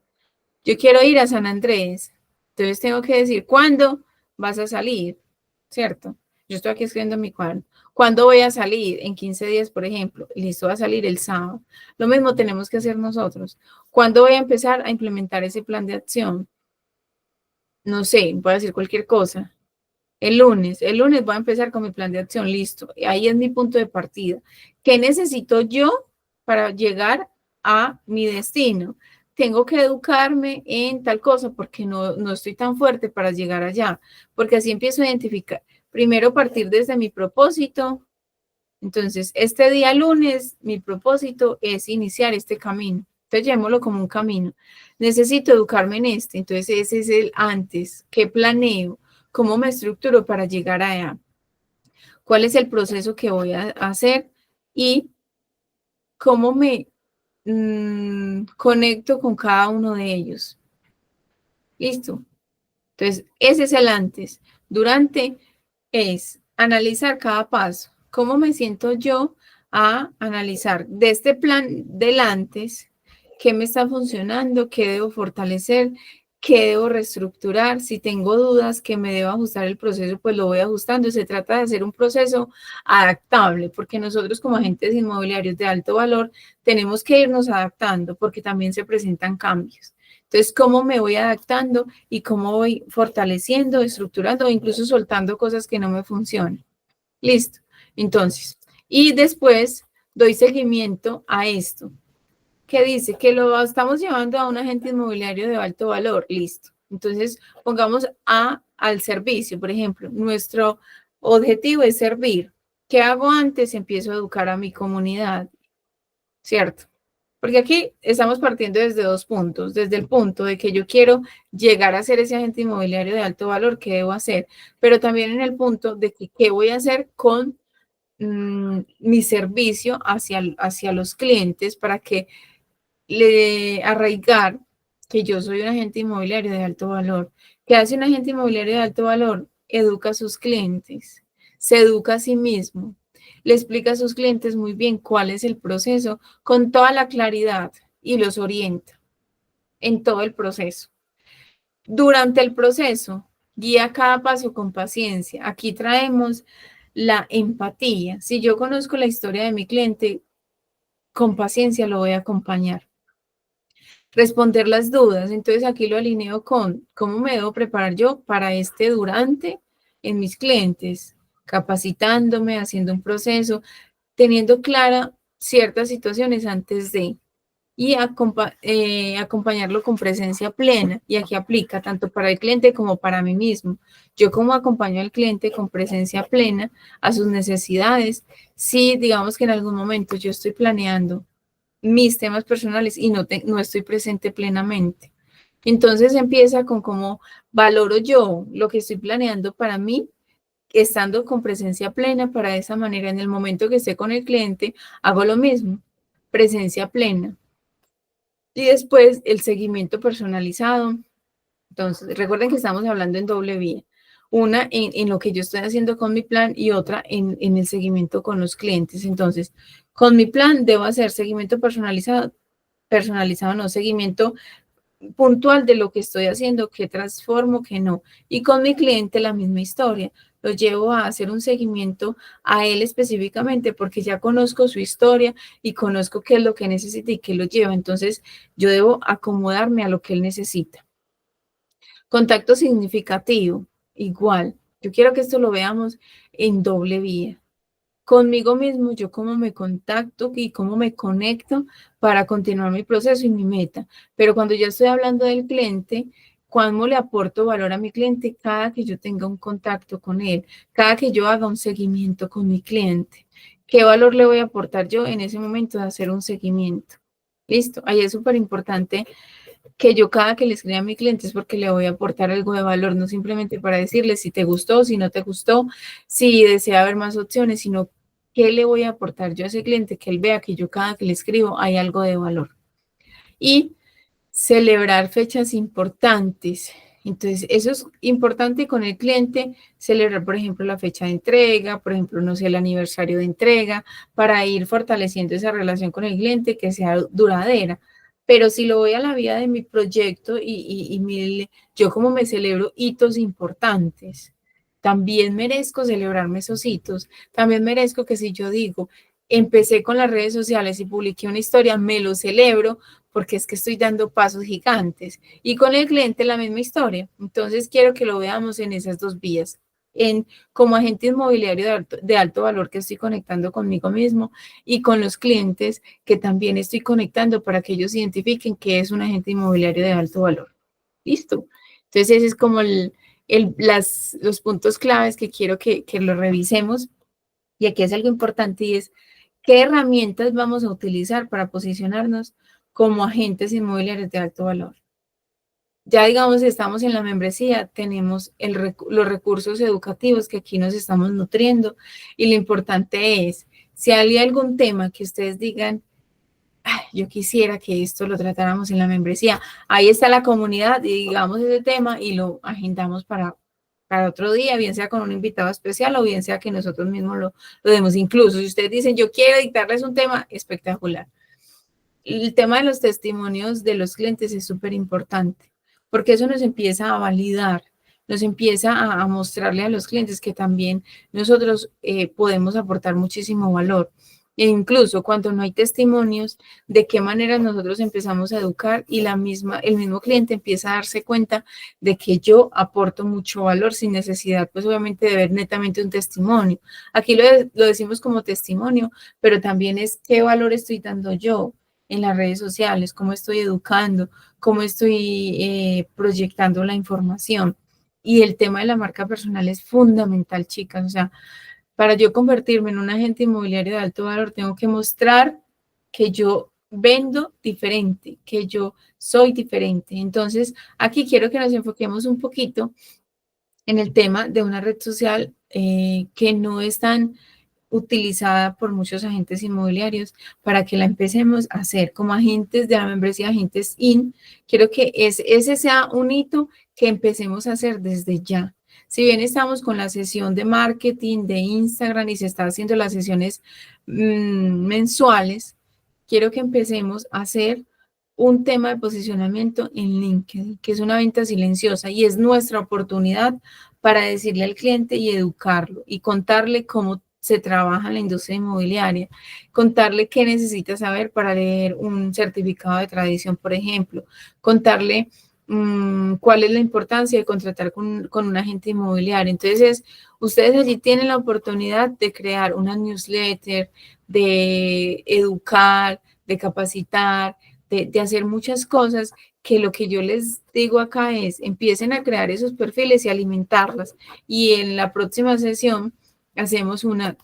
Yo quiero ir a San Andrés. Entonces tengo que decir, ¿cuándo vas a salir? ¿Cierto? Yo estoy aquí escribiendo en mi cuaderno. ¿Cuándo voy a salir? En 15 días, por ejemplo. Listo, va a salir el sábado. Lo mismo tenemos que hacer nosotros. ¿Cuándo voy a empezar a implementar ese plan de acción? No sé, voy a decir cualquier cosa. El lunes voy a empezar con mi plan de acción, listo. Ahí es mi punto de partida. ¿Qué necesito yo para llegar a mi destino? Tengo que educarme en tal cosa porque no estoy tan fuerte para llegar allá, porque así empiezo a identificar. Primero partir desde mi propósito. Entonces, este día lunes, mi propósito es iniciar este camino. Entonces, llamémoslo como un camino. Necesito educarme en este. Entonces, ese es el antes. ¿Qué planeo? ¿Cómo me estructuro para llegar allá? ¿Cuál es el proceso que voy a hacer? Y cómo me conecto con cada uno de ellos. ¿Listo? Entonces, ese es el antes. Durante es analizar cada paso. ¿Cómo me siento yo a analizar de este plan del antes? ¿Qué me está funcionando? ¿Qué debo fortalecer? ¿Qué debo reestructurar? Si tengo dudas que me debo ajustar el proceso, pues lo voy ajustando. Se trata de hacer un proceso adaptable, porque nosotros como agentes inmobiliarios de alto valor tenemos que irnos adaptando porque también se presentan cambios. Entonces, ¿cómo me voy adaptando y cómo voy fortaleciendo, estructurando o incluso soltando cosas que no me funcionan? Listo. Entonces, y después doy seguimiento a esto. ¿Qué dice? Que lo estamos llevando a un agente inmobiliario de alto valor. Listo. Entonces, pongamos A al servicio, por ejemplo. Nuestro objetivo es servir. ¿Qué hago antes? Empiezo a educar a mi comunidad, ¿cierto? Porque aquí estamos partiendo desde dos puntos. Desde el punto de que yo quiero llegar a ser ese agente inmobiliario de alto valor, ¿qué debo hacer? Pero también en el punto de que qué voy a hacer con mi servicio hacia los clientes para que le arraigar que yo soy un agente inmobiliario de alto valor. ¿Qué hace un agente inmobiliario de alto valor? Educa a sus clientes, se educa a sí mismo, le explica a sus clientes muy bien cuál es el proceso con toda la claridad y los orienta en todo el proceso. Durante el proceso, guía cada paso con paciencia. Aquí traemos la empatía. Si yo conozco la historia de mi cliente, con paciencia lo voy a acompañar. Responder las dudas. Entonces aquí lo alineo con cómo me debo preparar yo para este durante en mis clientes, capacitándome, haciendo un proceso, teniendo clara ciertas situaciones antes de y acompañarlo con presencia plena. Y aquí aplica tanto para el cliente como para mí mismo. Yo como acompaño al cliente con presencia plena a sus necesidades, si digamos que en algún momento yo estoy planeando mis temas personales y no estoy presente plenamente. Entonces empieza con cómo valoro yo lo que estoy planeando para mí, estando con presencia plena. Para de esa manera, en el momento que esté con el cliente, hago lo mismo, presencia plena. Y después el seguimiento personalizado. Entonces, recuerden que estamos hablando en doble vía. Una en lo que yo estoy haciendo con mi plan y otra en el seguimiento con los clientes. Entonces, con mi plan debo hacer seguimiento personalizado no, seguimiento puntual de lo que estoy haciendo, qué transformo, qué no. Y con mi cliente la misma historia. Lo llevo a hacer un seguimiento a él específicamente porque ya conozco su historia y conozco qué es lo que necesita y qué lo lleva. Entonces, yo debo acomodarme a lo que él necesita. Contacto significativo, igual. Yo quiero que esto lo veamos en doble vía. Conmigo mismo, yo cómo me contacto y cómo me conecto para continuar mi proceso y mi meta. Pero cuando ya estoy hablando del cliente, ¿cómo le aporto valor a mi cliente cada que yo tenga un contacto con él? Cada que yo haga un seguimiento con mi cliente. ¿Qué valor le voy a aportar yo en ese momento de hacer un seguimiento? Listo, ahí es súper importante que yo cada que le escriba a mi cliente es porque le voy a aportar algo de valor, no simplemente para decirle si te gustó, si no te gustó, si desea ver más opciones, sino qué le voy a aportar yo a ese cliente, que él vea que yo cada que le escribo hay algo de valor. Y celebrar fechas importantes. Entonces, eso es importante con el cliente, celebrar, por ejemplo, la fecha de entrega, por ejemplo, no sé, el aniversario de entrega, para ir fortaleciendo esa relación con el cliente que sea duradera. Pero si lo voy a la vida de mi proyecto yo como me celebro hitos importantes, también merezco celebrarme esos hitos, también merezco que si yo digo, empecé con las redes sociales y publiqué una historia, me lo celebro porque es que estoy dando pasos gigantes. Y con el cliente la misma historia. Entonces quiero que lo veamos en esas dos vías. Como agente inmobiliario de alto valor que estoy conectando conmigo mismo y con los clientes que también estoy conectando para que ellos identifiquen que es un agente inmobiliario de alto valor. Listo. Entonces ese es como los puntos claves que quiero que lo revisemos. Y aquí es algo importante y es qué herramientas vamos a utilizar para posicionarnos como agentes inmobiliarios de alto valor. Ya digamos, si estamos en la membresía, tenemos los recursos educativos que aquí nos estamos nutriendo y lo importante es, si hay algún tema que ustedes digan, yo quisiera que esto lo tratáramos en la membresía, ahí está la comunidad y digamos ese tema y lo agendamos para otro día, bien sea con un invitado especial o bien sea que nosotros mismos lo demos. Incluso si ustedes dicen, yo quiero dictarles un tema espectacular. El tema de los testimonios de los clientes es súper importante, porque eso nos empieza a validar, nos empieza a mostrarle a los clientes que también nosotros podemos aportar muchísimo valor. E incluso cuando no hay testimonios, de qué manera nosotros empezamos a educar y el mismo cliente empieza a darse cuenta de que yo aporto mucho valor sin necesidad, pues obviamente de ver netamente un testimonio. Aquí lo decimos como testimonio, pero también es qué valor estoy dando yo en las redes sociales, cómo estoy educando, cómo estoy proyectando la información. Y el tema de la marca personal es fundamental, chicas. O sea, para yo convertirme en un agente inmobiliario de alto valor, tengo que mostrar que yo vendo diferente, que yo soy diferente. Entonces, aquí quiero que nos enfoquemos un poquito en el tema de una red social que no es tan utilizada por muchos agentes inmobiliarios para que la empecemos a hacer como agentes de la membresía, agentes IN. Quiero que ese sea un hito que empecemos a hacer desde ya. Si bien estamos con la sesión de marketing de Instagram y se está haciendo las sesiones mensuales, quiero que empecemos a hacer un tema de posicionamiento en LinkedIn, que es una venta silenciosa y es nuestra oportunidad para decirle al cliente y educarlo y contarle cómo se trabaja en la industria inmobiliaria, contarle qué necesita saber para leer un certificado de tradición, por ejemplo, contarle cuál es la importancia de contratar con un agente inmobiliario. Entonces, ustedes allí tienen la oportunidad de crear una newsletter, de educar, de capacitar, de hacer muchas cosas que lo que yo les digo acá es, empiecen a crear esos perfiles y alimentarlas. Y en la próxima sesión hacemos una,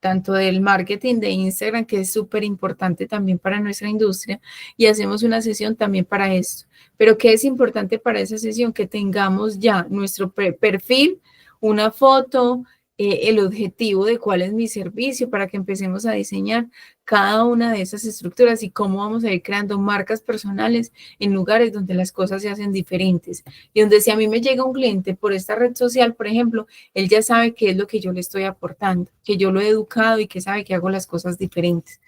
tanto del marketing de Instagram, que es súper importante también para nuestra industria, y hacemos una sesión también para esto. Pero ¿qué es importante para esa sesión? Que tengamos ya nuestro perfil, una foto, el objetivo de cuál es mi servicio para que empecemos a diseñar cada una de esas estructuras y cómo vamos a ir creando marcas personales en lugares donde las cosas se hacen diferentes y donde si a mí me llega un cliente por esta red social, por ejemplo, él ya sabe qué es lo que yo le estoy aportando, que yo lo he educado y que sabe que hago las cosas diferentes.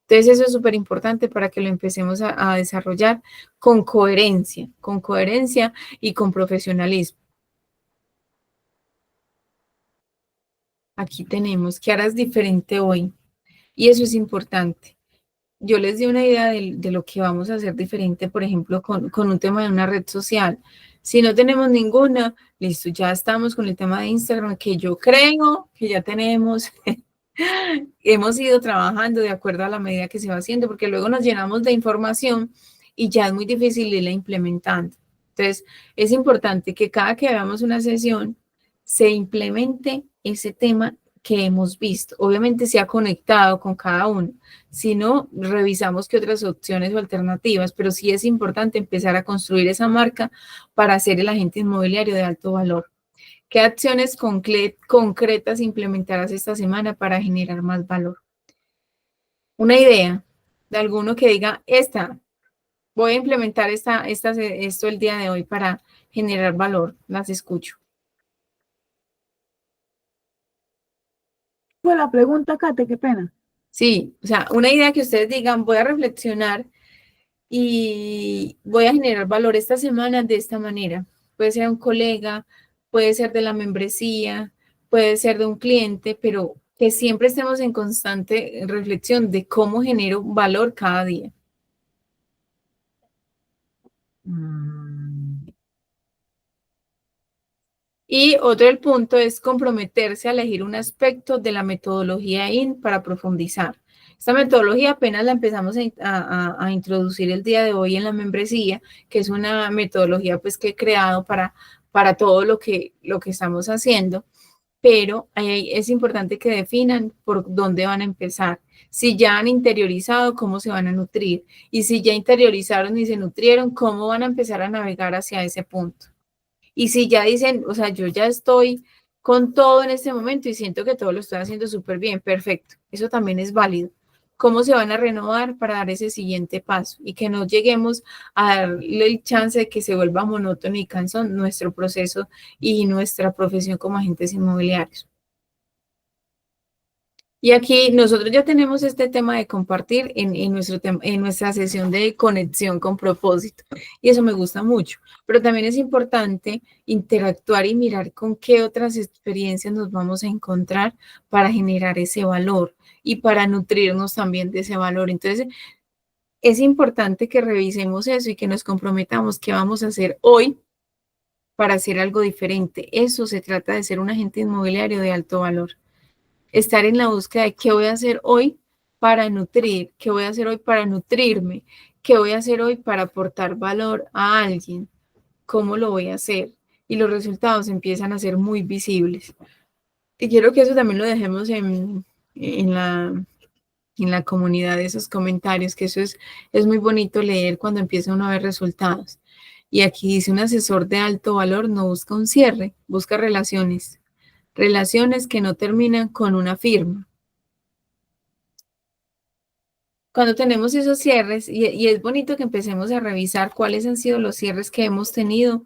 Entonces eso es súper importante para que lo empecemos a desarrollar con coherencia y con profesionalismo. Aquí tenemos, ¿qué harás diferente hoy? Y eso es importante. Yo les di una idea de lo que vamos a hacer diferente, por ejemplo, con un tema de una red social. Si no tenemos ninguna, listo, ya estamos con el tema de Instagram, que yo creo que ya tenemos, hemos ido trabajando de acuerdo a la medida que se va haciendo, porque luego nos llenamos de información y ya es muy difícil irla implementando. Entonces, es importante que cada que hagamos una sesión, se implemente ese tema que hemos visto. Obviamente se ha conectado con cada uno. Si no, revisamos qué otras opciones o alternativas, pero sí es importante empezar a construir esa marca para ser el agente inmobiliario de alto valor. ¿Qué acciones concretas implementarás esta semana para generar más valor? Una idea de alguno que diga, voy a implementar esto el día de hoy para generar valor. Las escucho. Pues la pregunta, Kate, qué pena. Sí, o sea, una idea que ustedes digan, voy a reflexionar y voy a generar valor esta semana de esta manera. Puede ser un colega, puede ser de la membresía, puede ser de un cliente, pero que siempre estemos en constante reflexión de cómo genero valor cada día. Y otro del punto es comprometerse a elegir un aspecto de la metodología IN para profundizar. Esta metodología apenas la empezamos a introducir el día de hoy en la membresía, que es una metodología pues que he creado para todo lo que estamos haciendo, pero es importante que definan por dónde van a empezar. Si ya han interiorizado, cómo se van a nutrir. Y si ya interiorizaron y se nutrieron, cómo van a empezar a navegar hacia ese punto. Y si ya dicen, o sea, yo ya estoy con todo en este momento y siento que todo lo estoy haciendo súper bien, perfecto, eso también es válido. ¿Cómo se van a renovar para dar ese siguiente paso? Y que no lleguemos a darle el chance de que se vuelva monótono y cansón nuestro proceso y nuestra profesión como agentes inmobiliarios. Y aquí nosotros ya tenemos este tema de compartir en nuestra sesión de conexión con propósito. Y eso me gusta mucho. Pero también es importante interactuar y mirar con qué otras experiencias nos vamos a encontrar para generar ese valor y para nutrirnos también de ese valor. Entonces, es importante que revisemos eso y que nos comprometamos qué vamos a hacer hoy para hacer algo diferente. Eso se trata de ser un agente inmobiliario de alto valor. Estar en la búsqueda de qué voy a hacer hoy para nutrir? ¿Qué voy a hacer hoy para nutrirme? ¿Qué voy a hacer hoy para aportar valor a alguien? ¿Cómo lo voy a hacer? Y los resultados empiezan a ser muy visibles. Y quiero que eso también lo dejemos en la comunidad de esos comentarios, que eso es muy bonito leer cuando empieza uno a ver resultados. Y aquí dice, un asesor de alto valor no busca un cierre, busca relaciones. Relaciones que no terminan con una firma. Cuando tenemos esos cierres, y es bonito que empecemos a revisar cuáles han sido los cierres que hemos tenido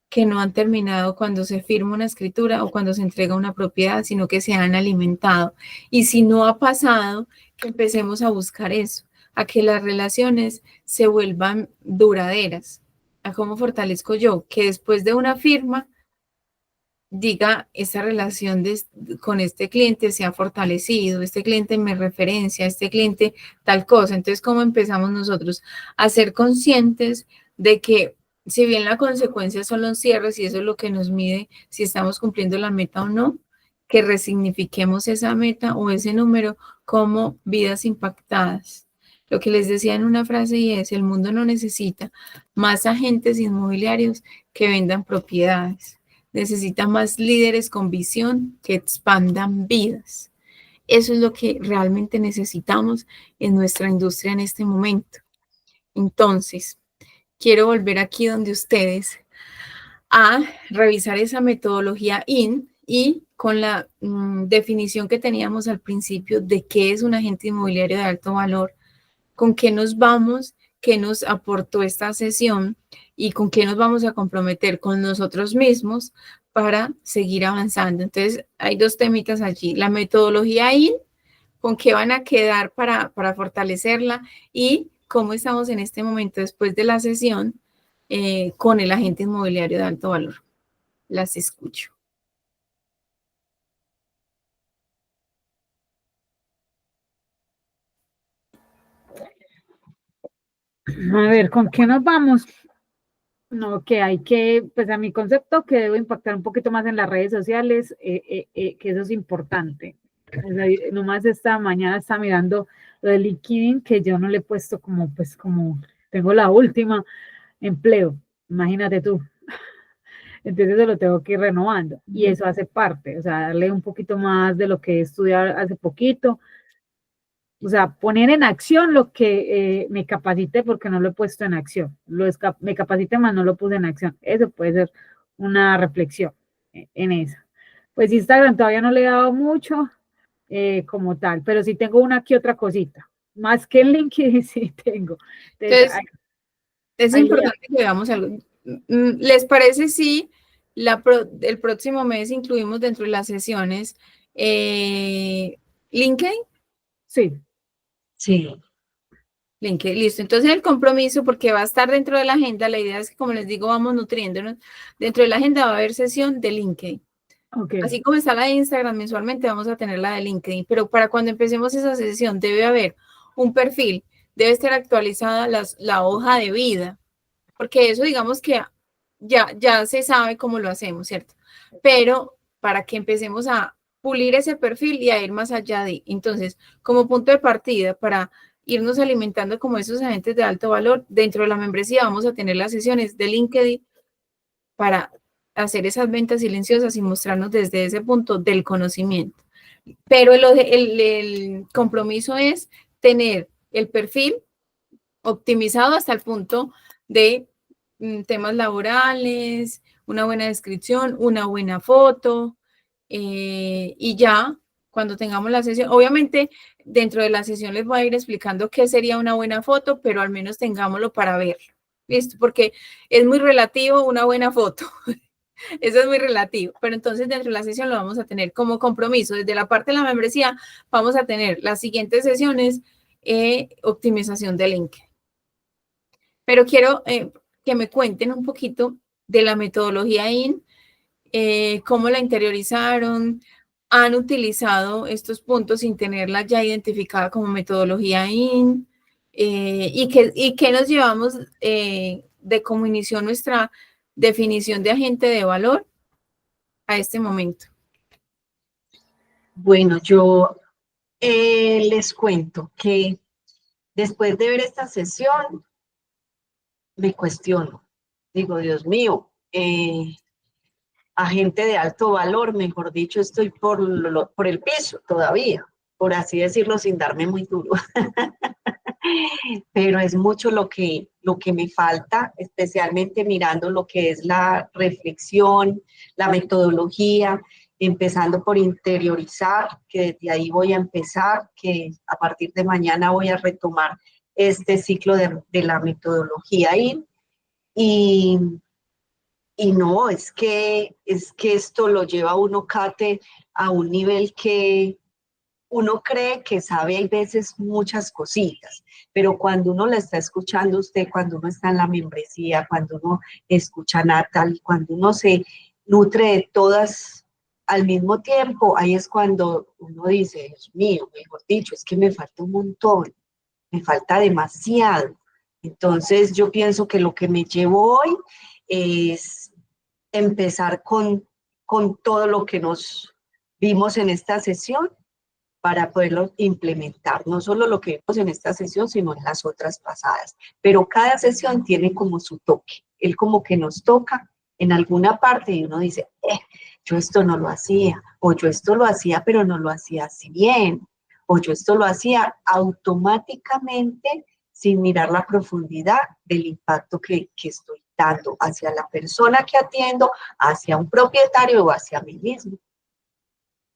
que no han terminado cuando se firma una escritura o cuando se entrega una propiedad, sino que se han alimentado. Y si no ha pasado, que empecemos a buscar eso, a que las relaciones se vuelvan duraderas. ¿A cómo fortalezco yo? Que después de una firma, diga, esta relación con este cliente se ha fortalecido, este cliente me referencia, este cliente tal cosa. Entonces, ¿cómo empezamos nosotros a ser conscientes de que si bien la consecuencia son los cierres y eso es lo que nos mide si estamos cumpliendo la meta o no, que resignifiquemos esa meta o ese número como vidas impactadas? Lo que les decía en una frase y es, el mundo no necesita más agentes inmobiliarios que vendan propiedades. Necesita más líderes con visión que expandan vidas. Eso es lo que realmente necesitamos en nuestra industria en este momento. Entonces, quiero volver aquí donde ustedes a revisar esa metodología IN y con la definición que teníamos al principio de qué es un agente inmobiliario de alto valor, con qué nos vamos, qué nos aportó esta sesión y con qué nos vamos a comprometer con nosotros mismos para seguir avanzando. Entonces, hay dos temitas allí. La metodología IN, con qué van a quedar para fortalecerla y cómo estamos en este momento después de la sesión con el agente inmobiliario de alto valor. Las escucho. A ver, ¿con qué nos vamos? No, que hay que, pues a mi concepto, que debo impactar un poquito más en las redes sociales, que eso es importante. O sea, nomás esta mañana está mirando lo de LinkedIn, que yo no le he puesto como, pues como tengo la última empleo, imagínate tú. Entonces eso lo tengo que ir renovando y eso hace parte, o sea, darle un poquito más de lo que he estudiado hace poquito, o sea, poner en acción lo que me capacité porque no lo he puesto en acción. Me capacité más, no lo puse en acción. Eso puede ser una reflexión en eso. Pues Instagram todavía no le he dado mucho como tal, pero sí tengo una que otra cosita. Más que el LinkedIn sí tengo. Entonces es importante que veamos algo. ¿Les parece si el próximo mes incluimos dentro de las sesiones LinkedIn? Sí. Sí. LinkedIn, listo. Entonces el compromiso, porque va a estar dentro de la agenda, la idea es que, como les digo, vamos nutriéndonos. Dentro de la agenda va a haber sesión de LinkedIn. Okay. Así como está la de Instagram, mensualmente vamos a tener la de LinkedIn, pero para cuando empecemos esa sesión debe haber un perfil, debe estar actualizada la hoja de vida, porque eso digamos que ya se sabe cómo lo hacemos, ¿cierto? Pero para que empecemos a pulir ese perfil y a ir más allá de, entonces, como punto de partida para irnos alimentando como esos agentes de alto valor, dentro de la membresía vamos a tener las sesiones de LinkedIn para hacer esas ventas silenciosas y mostrarnos desde ese punto del conocimiento. Pero el compromiso es tener el perfil optimizado hasta el punto de temas laborales, una buena descripción, una buena foto, y ya cuando tengamos la sesión, obviamente dentro de la sesión les voy a ir explicando qué sería una buena foto, pero al menos tengámoslo para verlo, ¿listo? Porque es muy relativo una buena foto. Eso es muy relativo, pero entonces dentro de la sesión lo vamos a tener como compromiso. Desde la parte de la membresía vamos a tener las siguientes sesiones, optimización de LinkedIn. Pero quiero que me cuenten un poquito de la metodología IN, cómo la interiorizaron, han utilizado estos puntos sin tenerla ya identificada como metodología IN, y qué nos llevamos de cómo inició nuestra definición de agente de valor a este momento. Bueno, yo Les cuento que después de ver esta sesión, me cuestiono. Digo, Dios mío, agente de alto valor, mejor dicho, estoy por el piso todavía, por así decirlo, sin darme muy duro. Pero es mucho lo que me falta, especialmente mirando lo que es la reflexión, la metodología, empezando por interiorizar, que desde ahí voy a empezar, que a partir de mañana voy a retomar este ciclo de la metodología y, y no, es que esto lo lleva a uno, Kate, a un nivel que uno cree que sabe, hay veces, muchas cositas, pero cuando uno la está escuchando usted, cuando uno está en la membresía, cuando uno escucha a Natalie, cuando uno se nutre de todas al mismo tiempo, ahí es cuando uno dice, Dios mío, mejor dicho, es que me falta un montón, me falta demasiado. Entonces yo pienso que lo que me llevo hoy es empezar con todo lo que nos vimos en esta sesión para poderlo implementar, no solo lo que vimos en esta sesión, sino en las otras pasadas. Pero cada sesión tiene como su toque, él como que nos toca en alguna parte y uno dice, yo esto no lo hacía, o yo esto lo hacía, pero no lo hacía así bien, o yo esto lo hacía automáticamente sin mirar la profundidad del impacto que estoy dando hacia la persona que atiendo, hacia un propietario o hacia mí mismo.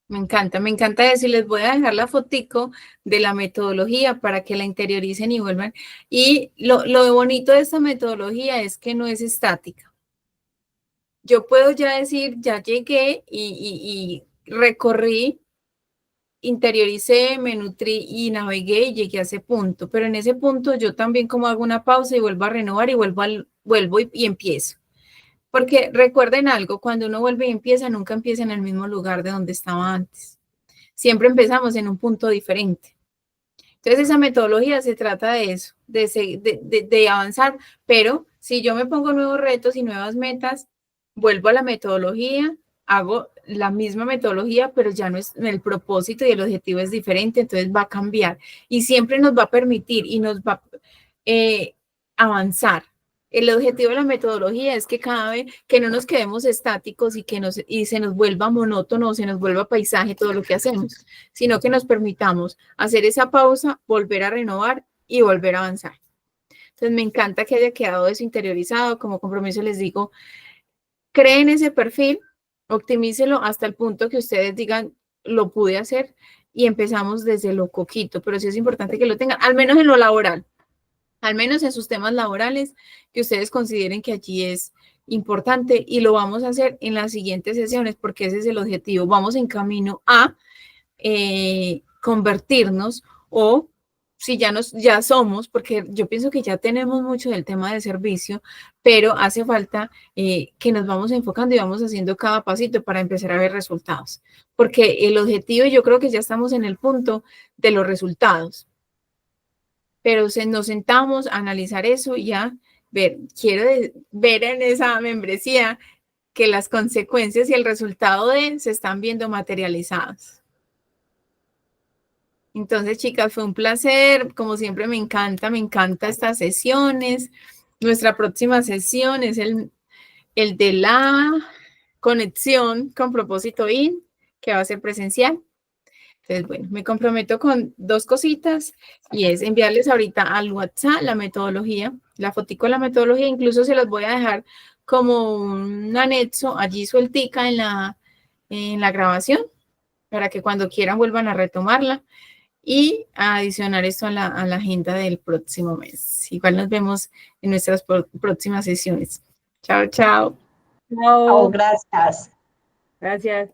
Me encanta eso y les voy a dejar la fotico de la metodología para que la interioricen y vuelvan. Y lo bonito de esta metodología es que no es estática. Yo puedo ya decir, ya llegué y recorrí, interioricé, me nutrí y navegué y llegué a ese punto. Pero en ese punto yo también como hago una pausa y vuelvo a renovar y vuelvo y empiezo. Porque recuerden algo, cuando uno vuelve y empieza, nunca empieza en el mismo lugar de donde estaba antes. Siempre empezamos en un punto diferente. Entonces, esa metodología se trata de eso, de avanzar, pero si yo me pongo nuevos retos y nuevas metas, vuelvo a la metodología, hago la misma metodología, pero ya no es el propósito y el objetivo es diferente, entonces va a cambiar y siempre nos va a permitir y nos va a avanzar. El objetivo de la metodología es que cada vez que no nos quedemos estáticos y se nos vuelva monótono, se nos vuelva paisaje todo lo que hacemos, sino que nos permitamos hacer esa pausa, volver a renovar y volver a avanzar. Entonces me encanta que haya quedado eso interiorizado. Como compromiso les digo, creen ese perfil, optimícelo hasta el punto que ustedes digan, lo pude hacer y empezamos desde lo coquito, pero sí es importante que lo tengan, al menos en lo laboral. Al menos en sus temas laborales, que ustedes consideren que allí es importante y lo vamos a hacer en las siguientes sesiones porque ese es el objetivo. Vamos en camino a convertirnos o si ya somos, porque yo pienso que ya tenemos mucho del tema de servicio, pero hace falta que nos vamos enfocando y vamos haciendo cada pasito para empezar a ver resultados. Porque el objetivo, yo creo que ya estamos en el punto de los resultados. Pero nos sentamos a analizar eso y a ver, quiero ver en esa membresía que las consecuencias y el resultado se están viendo materializados. Entonces, chicas, fue un placer. Como siempre, me encanta estas sesiones. Nuestra próxima sesión es el de la conexión con propósito IN, que va a ser presencial. Entonces, bueno, me comprometo con dos cositas y es enviarles ahorita al WhatsApp la metodología, la fotico de la metodología, incluso se los voy a dejar como un anexo allí sueltica en la grabación para que cuando quieran vuelvan a retomarla y a adicionar esto a la agenda del próximo mes. Igual nos vemos en nuestras próximas sesiones. Chao, chao. Chao. Oh, gracias. Gracias.